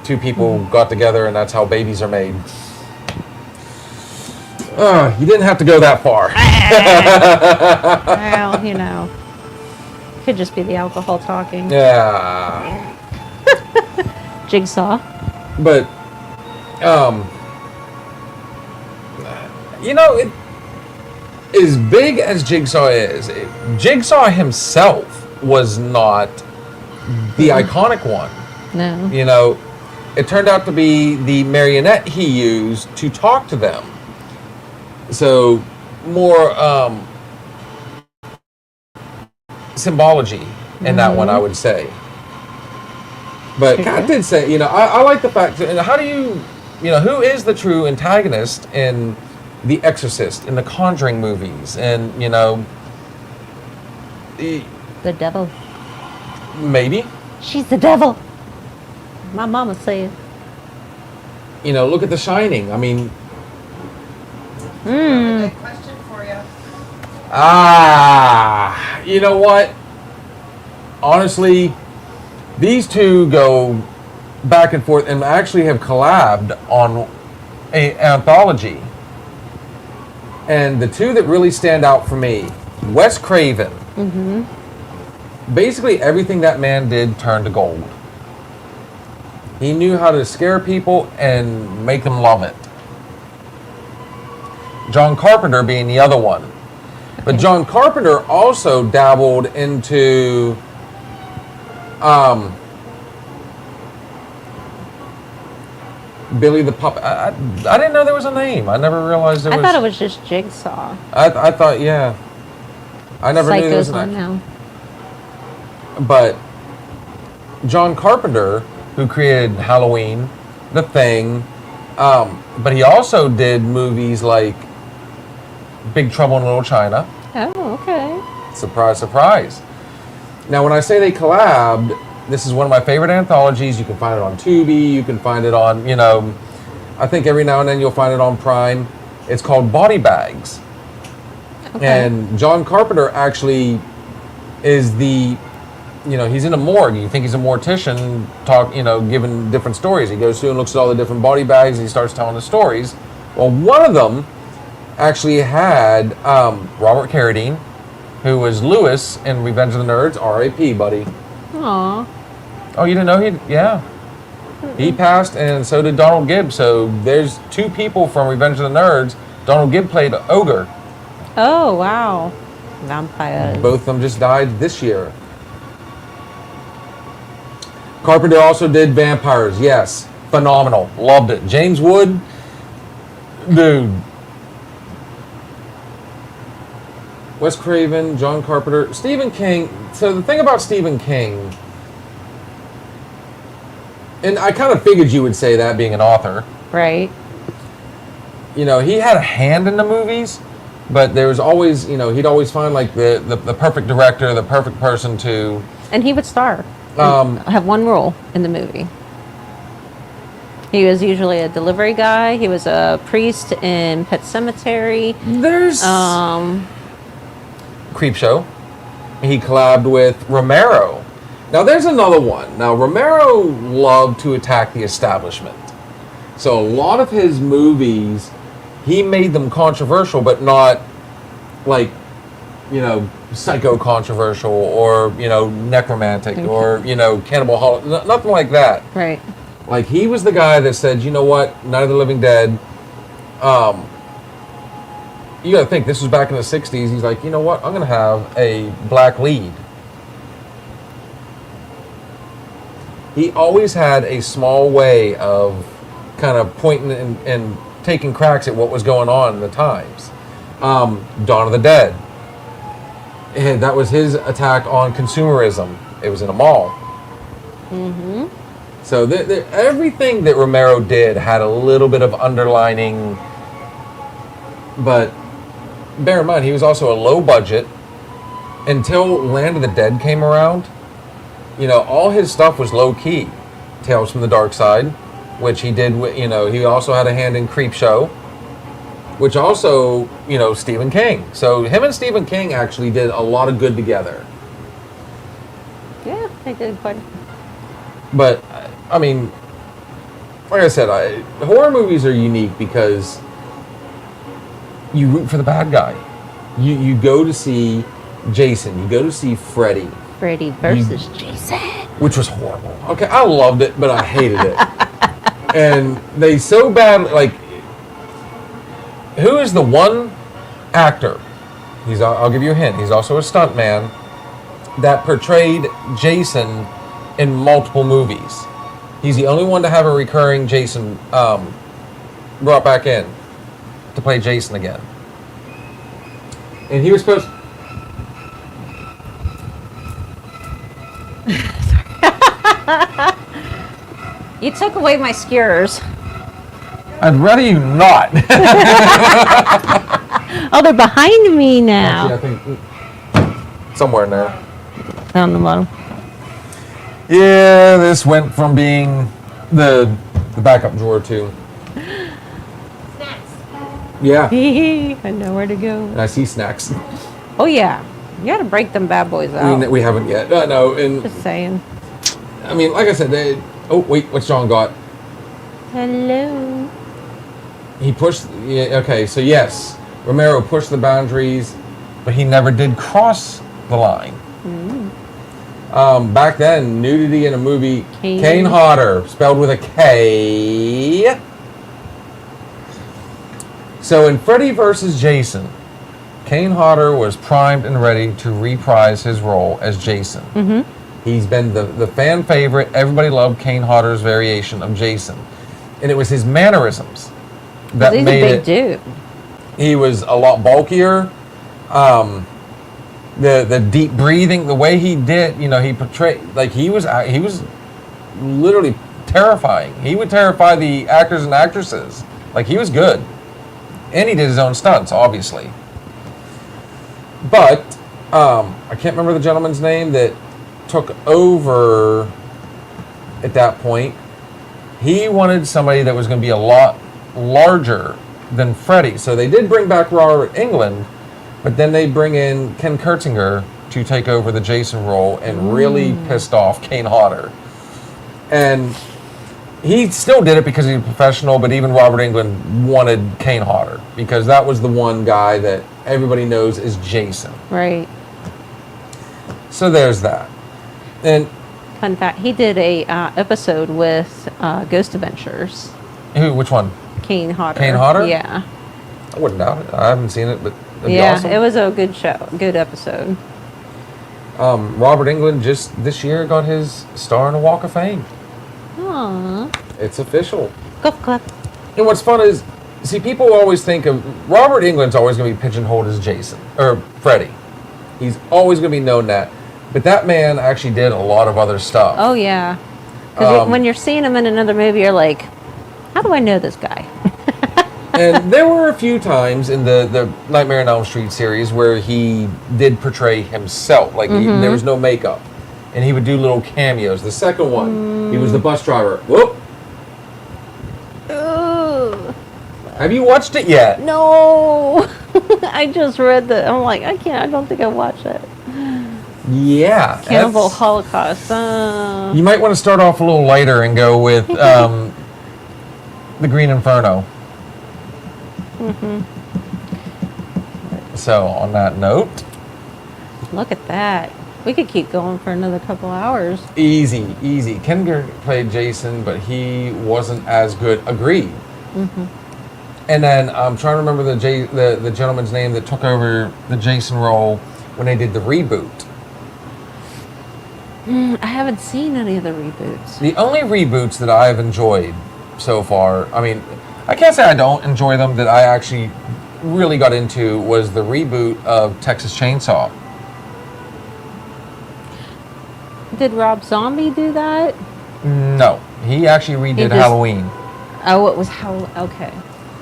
2 people got together, and that's how babies are made. You didn't have to go that far. Well, could just be the alcohol talking. Yeah. Jigsaw. But, as big as Jigsaw is, Jigsaw himself was not the iconic one. No. It turned out to be the marionette he used to talk to them. So, more symbology in that one, I would say. But Kat did say, I like the fact that, how do you, who is the true antagonist in The Exorcist, in the Conjuring movies, and, The devil. Maybe. She's the devil. My mama said. Look at The Shining. I mean... Good question for you. You know what? Honestly, these two go back and forth and actually have collabed on an anthology. And the two that really stand out for me, Wes Craven. Mm-hmm. Basically, everything that man did turned to gold. He knew how to scare people and make them love it. John Carpenter being the other one. But John Carpenter also dabbled into Billy the Puppet. I didn't know there was a name. I never realized there was. I thought it was just Jigsaw. I thought, yeah. I never knew there was Psycho's an on now. But John Carpenter, who created Halloween, The Thing, but he also did movies like Big Trouble in Little China. Oh, okay. Surprise, surprise. Now, when I say they collabed, this is one of my favorite anthologies. You can find it on Tubi. You can find it on, I think every now and then you'll find it on Prime. It's called Body Bags. Okay. And John Carpenter actually is he's in a morgue. You think he's a mortician, giving different stories. He goes through and looks at all the different body bags and he starts telling the stories. Well, one of them actually had Robert Carradine, who was Lewis in Revenge of the Nerds, R.I.P., buddy. Aw. Oh, you didn't know he passed, and so did Donald Gibb. So there's two people from Revenge of the Nerds. Donald Gibb played Ogre. Oh, wow. Vampires. Both of them just died this year. Carpenter also did Vampires. Yes, phenomenal. Loved it. James Wood, dude. Wes Craven, John Carpenter, Stephen King. So the thing about Stephen King, and I kind of figured you would say that being an author. Right. He had a hand in the movies, but there was always, he'd always find like the perfect director, the perfect person to. And he would star. Have one role in the movie. He was usually a delivery guy. He was a priest in Pet Sematary. There's Creepshow. He collabed with Romero. Now there's another one. Now Romero loved to attack the establishment. So a lot of his movies, he made them controversial, but not like, psycho controversial or, necromantic or, cannibal holocaust, nothing like that. Right. Like he was the guy that said, you know what, Night of the Living Dead, you got to think, this was back in the 60s. He's like, you know what? I'm going to have a black lead. He always had a small way of kind of pointing and taking cracks at what was going on in the times. Dawn of the Dead. And that was his attack on consumerism. It was in a mall. Mm-hmm. So everything that Romero did had a little bit of underlining, but bear in mind, he was also a low budget. Until Land of the Dead came around, all his stuff was low key. Tales from the Dark Side, which he did, he also had a hand in Creepshow, which also, Stephen King. So him and Stephen King actually did a lot of good together. Yeah, they did quite. But, I mean, like I said, horror movies are unique because you root for the bad guy. You go to see Jason. You go to see Freddy. Freddy versus Jason. Which was horrible. Okay, I loved it, but I hated it. And they so bad, like, who is the one actor, I'll give you a hint, he's also a stuntman, that portrayed Jason in multiple movies. He's the only one to have a recurring Jason brought back in to play Jason again. And he was supposed. You took away my skewers. I'd rather you not. Oh, they're behind me now. Actually, I think somewhere in there. Down the bottom. Yeah, this went from being the backup drawer to. Snacks. Yeah, I know where to go. and I see snacks. Oh yeah, you gotta break them bad boys out. We haven't yet. No, and Just saying. I mean, like I said, oh wait, what's John got? Hello. He pushed. Yeah, okay, so yes, Romero pushed the boundaries, but he never did cross the line. Back then, nudity in a movie, Kane Hodder, spelled with a K. So in Freddy vs. Jason, Kane Hodder was primed and ready to reprise his role as Jason. He's been the fan favorite. Everybody loved Kane Hodder's variation of Jason. And it was his mannerisms that He's made a big it. dude. He was a lot bulkier. The deep breathing, the way he did, he portrayed, like he was literally terrifying. He would terrify the actors and actresses. Like, he was good. And he did his own stunts, obviously. But I can't remember the gentleman's name that took over at that point. He wanted somebody that was going to be a lot larger than Freddy. So they did bring back Robert Englund, but then they bring in Ken Kurtzinger to take over the Jason role and really pissed off Kane Hodder. And he still did it because he's a professional, but even Robert Englund wanted Kane Hodder because that was the one guy that everybody knows is Jason. Right. So there's that. And Fun fact, he did a episode with Ghost Adventures. which one? Kane Hodder. Kane Hodder? Yeah. I wouldn't doubt it. I haven't seen it, but it'd be Yeah, awesome. it was a good show, good episode. Robert Englund just this year got his star in the Walk of Fame. Aww. It's official. Golf clap. And what's fun is, see, people always think of Robert Englund's always going to be pigeonholed as Jason or Freddy. He's always going to be known that. But that man actually did a lot of other stuff. Oh, yeah. Because when you're seeing him in another movie, you're like, how do I know this guy? And there were a few times in the Nightmare on Elm Street series where he did portray himself. Like, there was no makeup. And he would do little cameos. The second one, he was the bus driver. Whoop! Ooh. Have you watched it yet? No. I just read that. I'm like, I don't think I watched it. Yeah. Cannibal that's- Holocaust. You might want to start off a little lighter and go with the Green Inferno. So, on that note, Look at that. We could keep going for another couple hours. easy. Ken played Jason, but he wasn't as good. Agreed. And then I'm trying to remember the gentleman's name that took over the Jason role when they did the reboot. I haven't seen any of the reboots. The only reboots that I've enjoyed so far, I mean, I can't say I don't enjoy them, that I actually really got into was the reboot of Texas Chainsaw. Did Rob Zombie do that? No, he actually redid just- Halloween. Oh, it was how? Okay.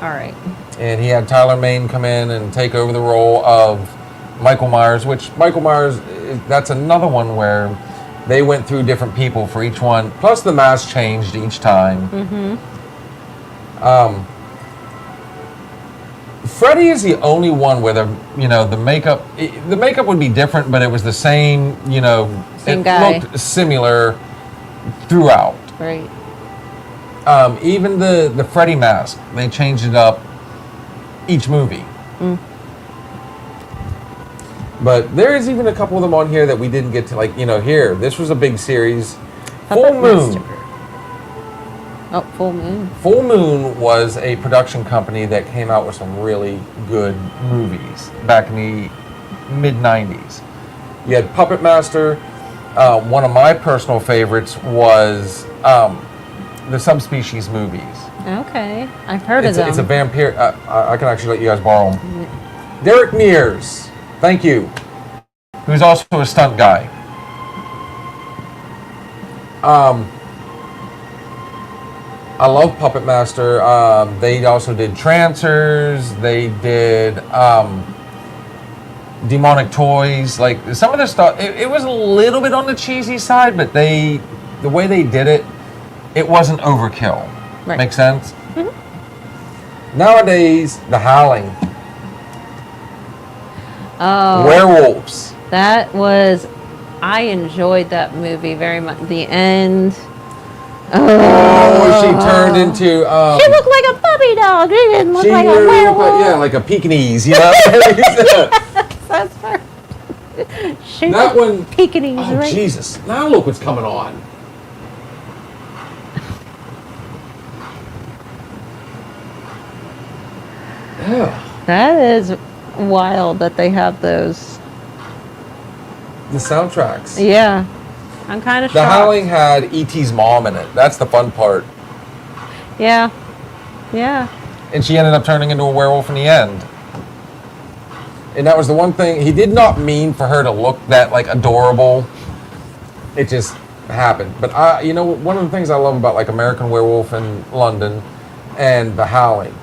All right. And he had Tyler Mane come in and take over the role of Michael Myers, which Michael Myers, that's another one where they went through different people for each one. Plus the mask changed each time. Freddy is the only one where the makeup would be different, but it was the same, Same it guy. looked similar throughout. Right. Even the Freddy mask, they changed it up each movie. But there is even a couple of them on here that we didn't get to, like, here. This was a big series. Full Puppet Moon. Master. Oh, Full Moon. Full Moon was a production company that came out with some really good movies back in the mid-90s. You had Puppet Master. One of my personal favorites was the Subspecies movies. Okay. I've heard of them. It's a vampire. I can actually let you guys borrow them. Derek Mears. Thank you. Who's also a stunt guy. I love Puppet Master. They also did Trancers. They did Demonic Toys. Like, some of their stuff, it was a little bit on the cheesy side, but the way they did it, it wasn't overkill. Right. Make sense? Nowadays, The Howling. Oh. Werewolves. That was. I enjoyed that movie very much. The end. Oh, she turned into. She looked like a puppy dog. She didn't look She like a really looked werewolf. like, like a Pekingese, you know? That's her. She That was one. Pekingese, Oh, right? Jesus. Now look what's coming on. Yeah. That is wild that they have those. The soundtracks. Yeah. I'm kind of The shocked. Howling had E.T.'s mom in it. That's the fun part. Yeah. Yeah. And she ended up turning into a werewolf in the end. And that was the one thing, he did not mean for her to look that, like, adorable. It just happened. But, you know, one of the things I love about, like, American Werewolf in London and The Howling,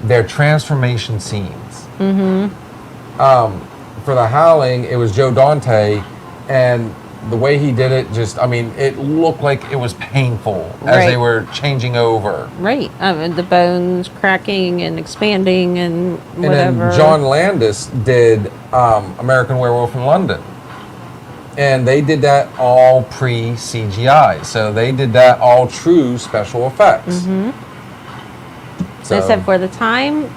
their transformation scenes. For The Howling, it was Joe Dante, and the way he did it, just, I mean, it looked like it was painful as they were changing over. Right. The bones cracking and expanding and whatever. And then John Landis did American Werewolf in London. And they did that all pre-CGI. So they did that all true special effects. So, Except for the time,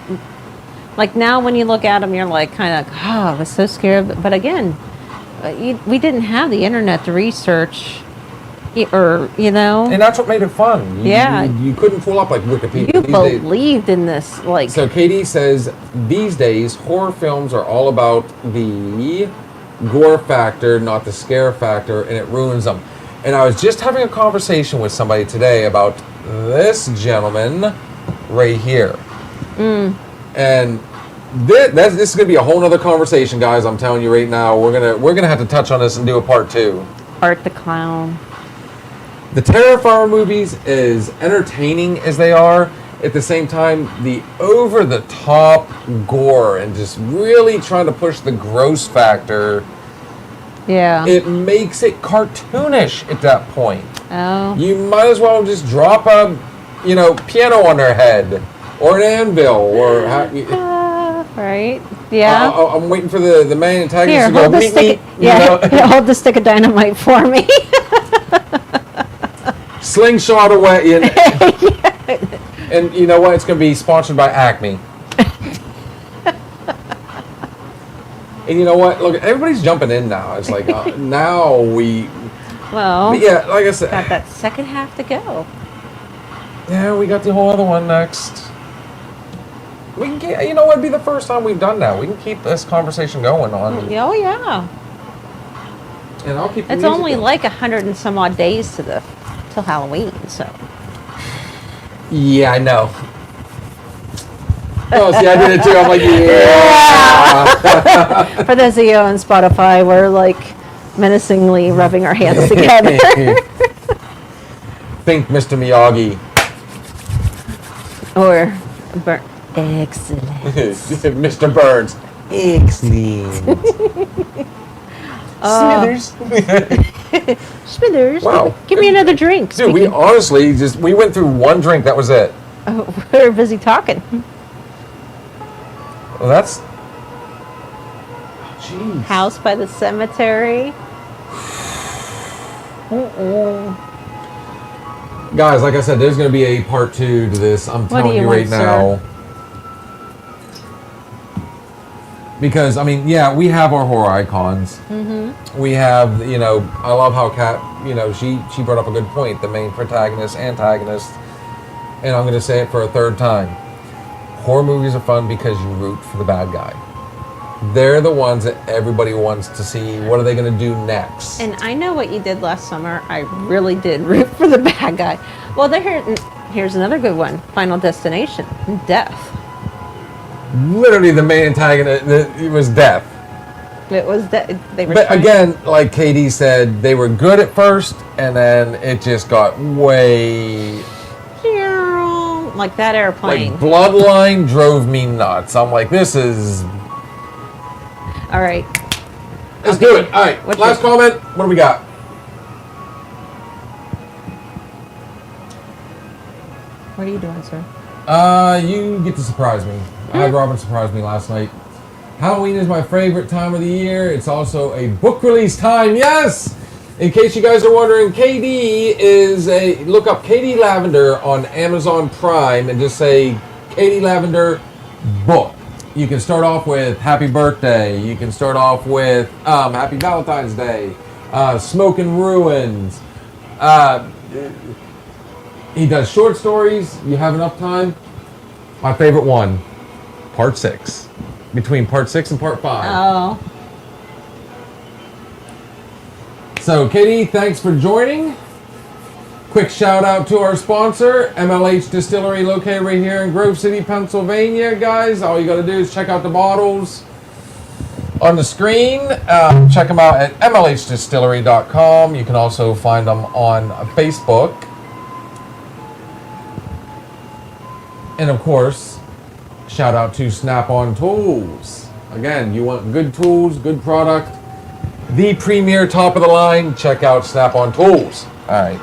like now when you look at them, you're like kind of, I was so scared. But again, we didn't have the internet to research, or, you know. and that's what made it fun. You couldn't pull up like Wikipedia. You These days- believed in this, like. So Katie says, these days, horror films are all about the gore factor, not the scare factor, and it ruins them. And I was just having a conversation with somebody today about this gentleman right here. And this is going to be a whole nother conversation, guys. I'm telling you right now, we're gonna have to touch on this and do a part 2. Art the Clown. The Terrifier movies, as entertaining as they are, at the same time, the over-the-top gore and just really trying to push the gross factor, Yeah. it makes it cartoonish at that point. Oh. You might as well just drop a, piano on their head, or an anvil, or... Right. Yeah. I'm waiting for the main antagonist Here, to go, hold the meet stick. me. Here, hold the stick of dynamite for me. Slingshot away. And you know what? It's going to be sponsored by Acme. And you know what? Look, everybody's jumping in now. It's like, now we... Well. But yeah, like I said... Got that second half to go. Yeah, we got the whole other one next. We can get, you know what? It'd be the first time we've done that. We can keep this conversation going on. Oh, yeah. And I'll keep the It's music only going. like 100 and some odd days till Halloween, so. Yeah, I know. Oh, see, I did it too. I'm like, yeah. For those of you on Spotify, we're like menacingly rubbing our hands together. Think Mr. Miyagi. Or, excellent. Mr. Burns. Excellent. Smithers. Smithers, Wow. give me another drink. Dude, we honestly we went through one drink. That was it. Oh, we're busy talking. Well, that's... Jeez. House by the cemetery. Guys, like I said, there's going to be a part 2 to this. I'm What do telling you you right want, now. sir? Because, I mean, yeah, we have our horror icons. Mm-hmm. We have, I love how Kat, she brought up a good point. The main protagonist, antagonist. And I'm going to say it for a third time. Horror movies are fun because you root for the bad guy. They're the ones that everybody wants to see. What are they going to do next? And I know what you did last summer. I really did root for the bad guy. Well, here's another good one. Final Destination. Death. Literally, the main antagonist, it was death. It was they were. But trying- again, like Katie said, they were good at first, and then it just got way... like that airplane. Like, Bloodline drove me nuts. I'm like, this is... All right. Let's do it. All right, What's last comment. What do we got? What are you doing, sir? You get to surprise me. I had Robin surprise me last night. Halloween is my favorite time of the year. It's also a book release time. Yes! In case you guys are wondering, look up Katie Lavender on Amazon Prime and just say Katie Lavender book. You can start off with Happy Birthday. You can start off with Happy Valentine's Day. Smoke and Ruins. He does short stories. You have enough time. My favorite one, Part 6. Between Part 6 and Part 5. Oh. So, Katie, thanks for joining. Quick shout out to our sponsor, MLH Distillery, located right here in Grove City, Pennsylvania. Guys, all you got to do is check out the bottles on the screen. Check them out at mlhdistillery.com. You can also find them on Facebook. And of course, shout out to Snap-on Tools. Again, you want good tools, good product, the premier top of the line, check out Snap-on Tools. All right.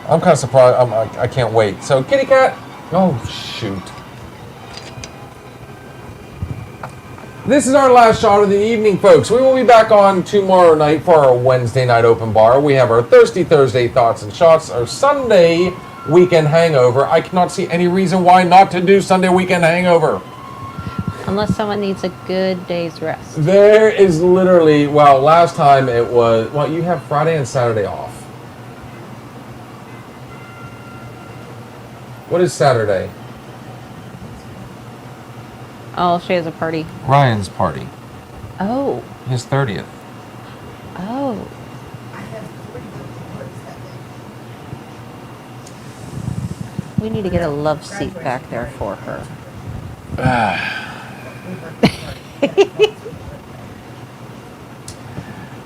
I'm kind of surprised. I can't wait. So, Kitty Cat. Oh, shoot. This is our last shot of the evening, folks. We will be back on tomorrow night for our Wednesday night open bar. We have our Thirsty Thursday Thoughts and Shots, our Sunday Weekend Hangover. I cannot see any reason why not to do Sunday Weekend Hangover. Unless someone needs a good day's rest. There is literally, well, last time it was, well, you have Friday and Saturday off. What is Saturday? Oh, she has a party. Ryan's party. Oh. His 30th. Oh. I have 3 reports that day. We need to get a love seat back there for her.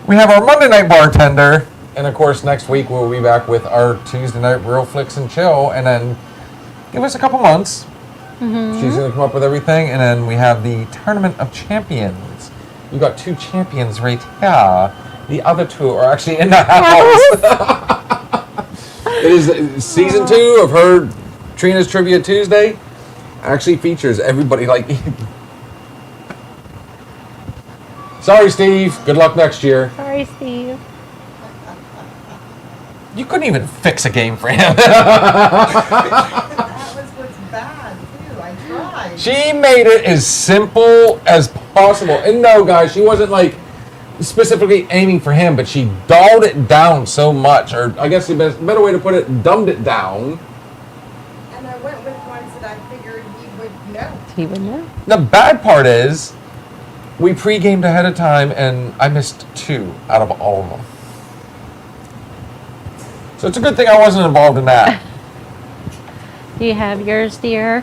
We have our Monday night bartender, and of course next week we'll be back with our Tuesday night Reel-Flix Chill, and then give us a couple months. She's going to come up with everything, and then we have the Tournament of Champions. You got 2 champions right here. The other 2 are actually in the house. It is season 2 of her Trina's Trivia Tuesday. Actually features everybody like. Sorry, Steve. Good luck next year. Sorry, Steve. You couldn't even fix a game for him. That was what's bad, too. I tried. She made it as simple as possible. And no, guys, she wasn't like specifically aiming for him, but she dulled it down so much, or I guess the better way to put it, dumbed it down. And I went with ones that I figured he would know. He would know. The bad part is, we pre-gamed ahead of time, and I missed 2 out of all of them. So it's a good thing I wasn't involved in that. Do you have yours, dear?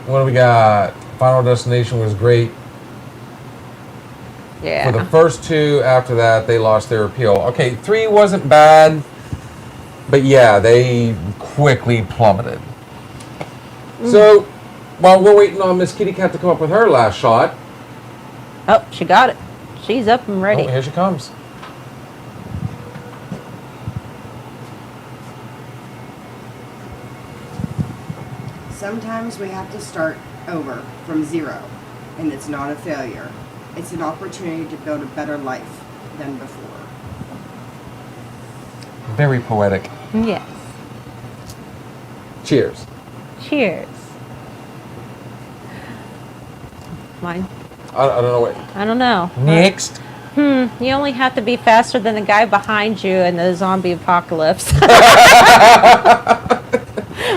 What do we got? Final Destination was great. Yeah. For the first 2, after that, they lost their appeal. Okay, 3 wasn't bad, but yeah, they quickly plummeted. So, while we're waiting on Miss Kitty Cat to come up with her last shot. Oh, she got it. She's up and ready. Oh, here she comes. Sometimes we have to start over from 0, and it's not a failure. It's an opportunity to build a better life than before. Very poetic. Yes. Cheers. Cheers. Mine. I don't know what. I don't know. Next. You only have to be faster than the guy behind you in the zombie apocalypse.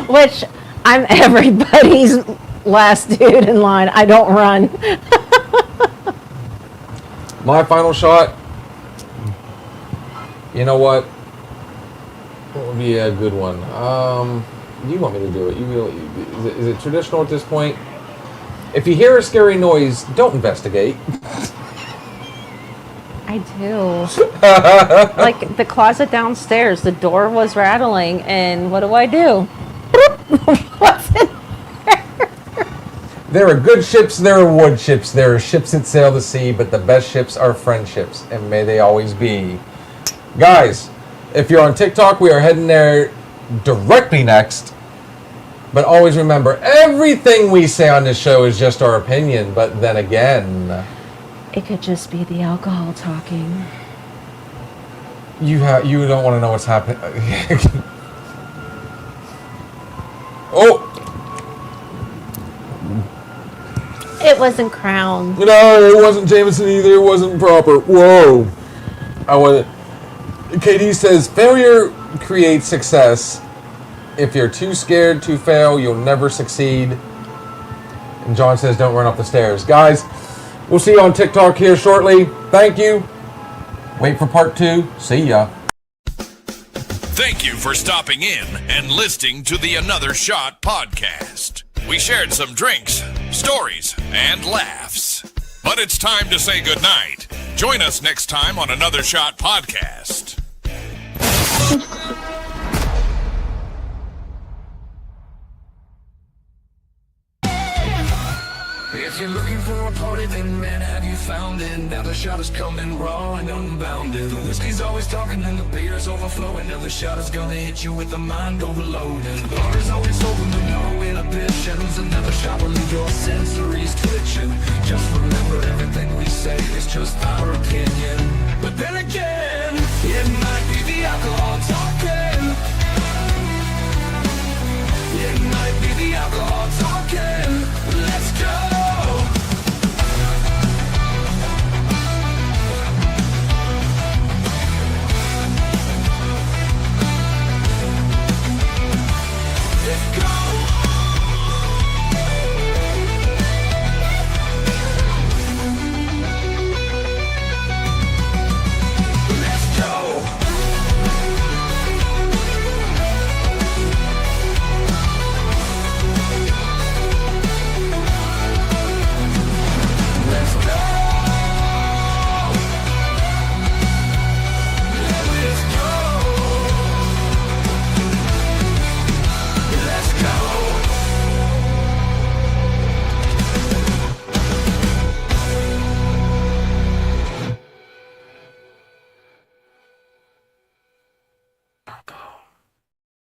Which I'm everybody's last dude in line. I don't run. My final shot. You know what? What would be a good one? Do you want me to do it? Is it traditional at this point? If you hear a scary noise, don't investigate. I do. Like the closet downstairs, the door was rattling, and what do? What's in There are good ships, there are wood ships, there are ships that sail the sea, but the best ships are friendships, and may they always be. Guys, if you're on TikTok, we are heading there directly next. But always remember, everything we say on this show is just our opinion, but then again, It could just be the alcohol talking. you don't want to know what's happening. Oh! It wasn't Crown. No, it wasn't Jameson either. It wasn't proper. Whoa. KD says, failure creates success. If you're too scared to fail, you'll never succeed. And John says, don't run up the stairs. Guys, We'll see you on TikTok here shortly. Thank you. Wait for part 2. See ya. Thank you for stopping in and listening to the Another Shot podcast. We shared some drinks, stories, and laughs. But it's time to say goodnight. Join us next time on Another Shot podcast. If you're looking for a party, then man, have you found it? Now the shot is coming raw and unbounded. The whiskey's always talking and the beer's overflowing. Now the shot is gonna hit you with the mind overloaded. The bar is always open to no inhibitions. Another shot will leave your sensories twitching. Just remember, everything we say is just our opinion. But then again, it might be the alcohol talking. It might be the alcohol talking. Let's go. It's gone.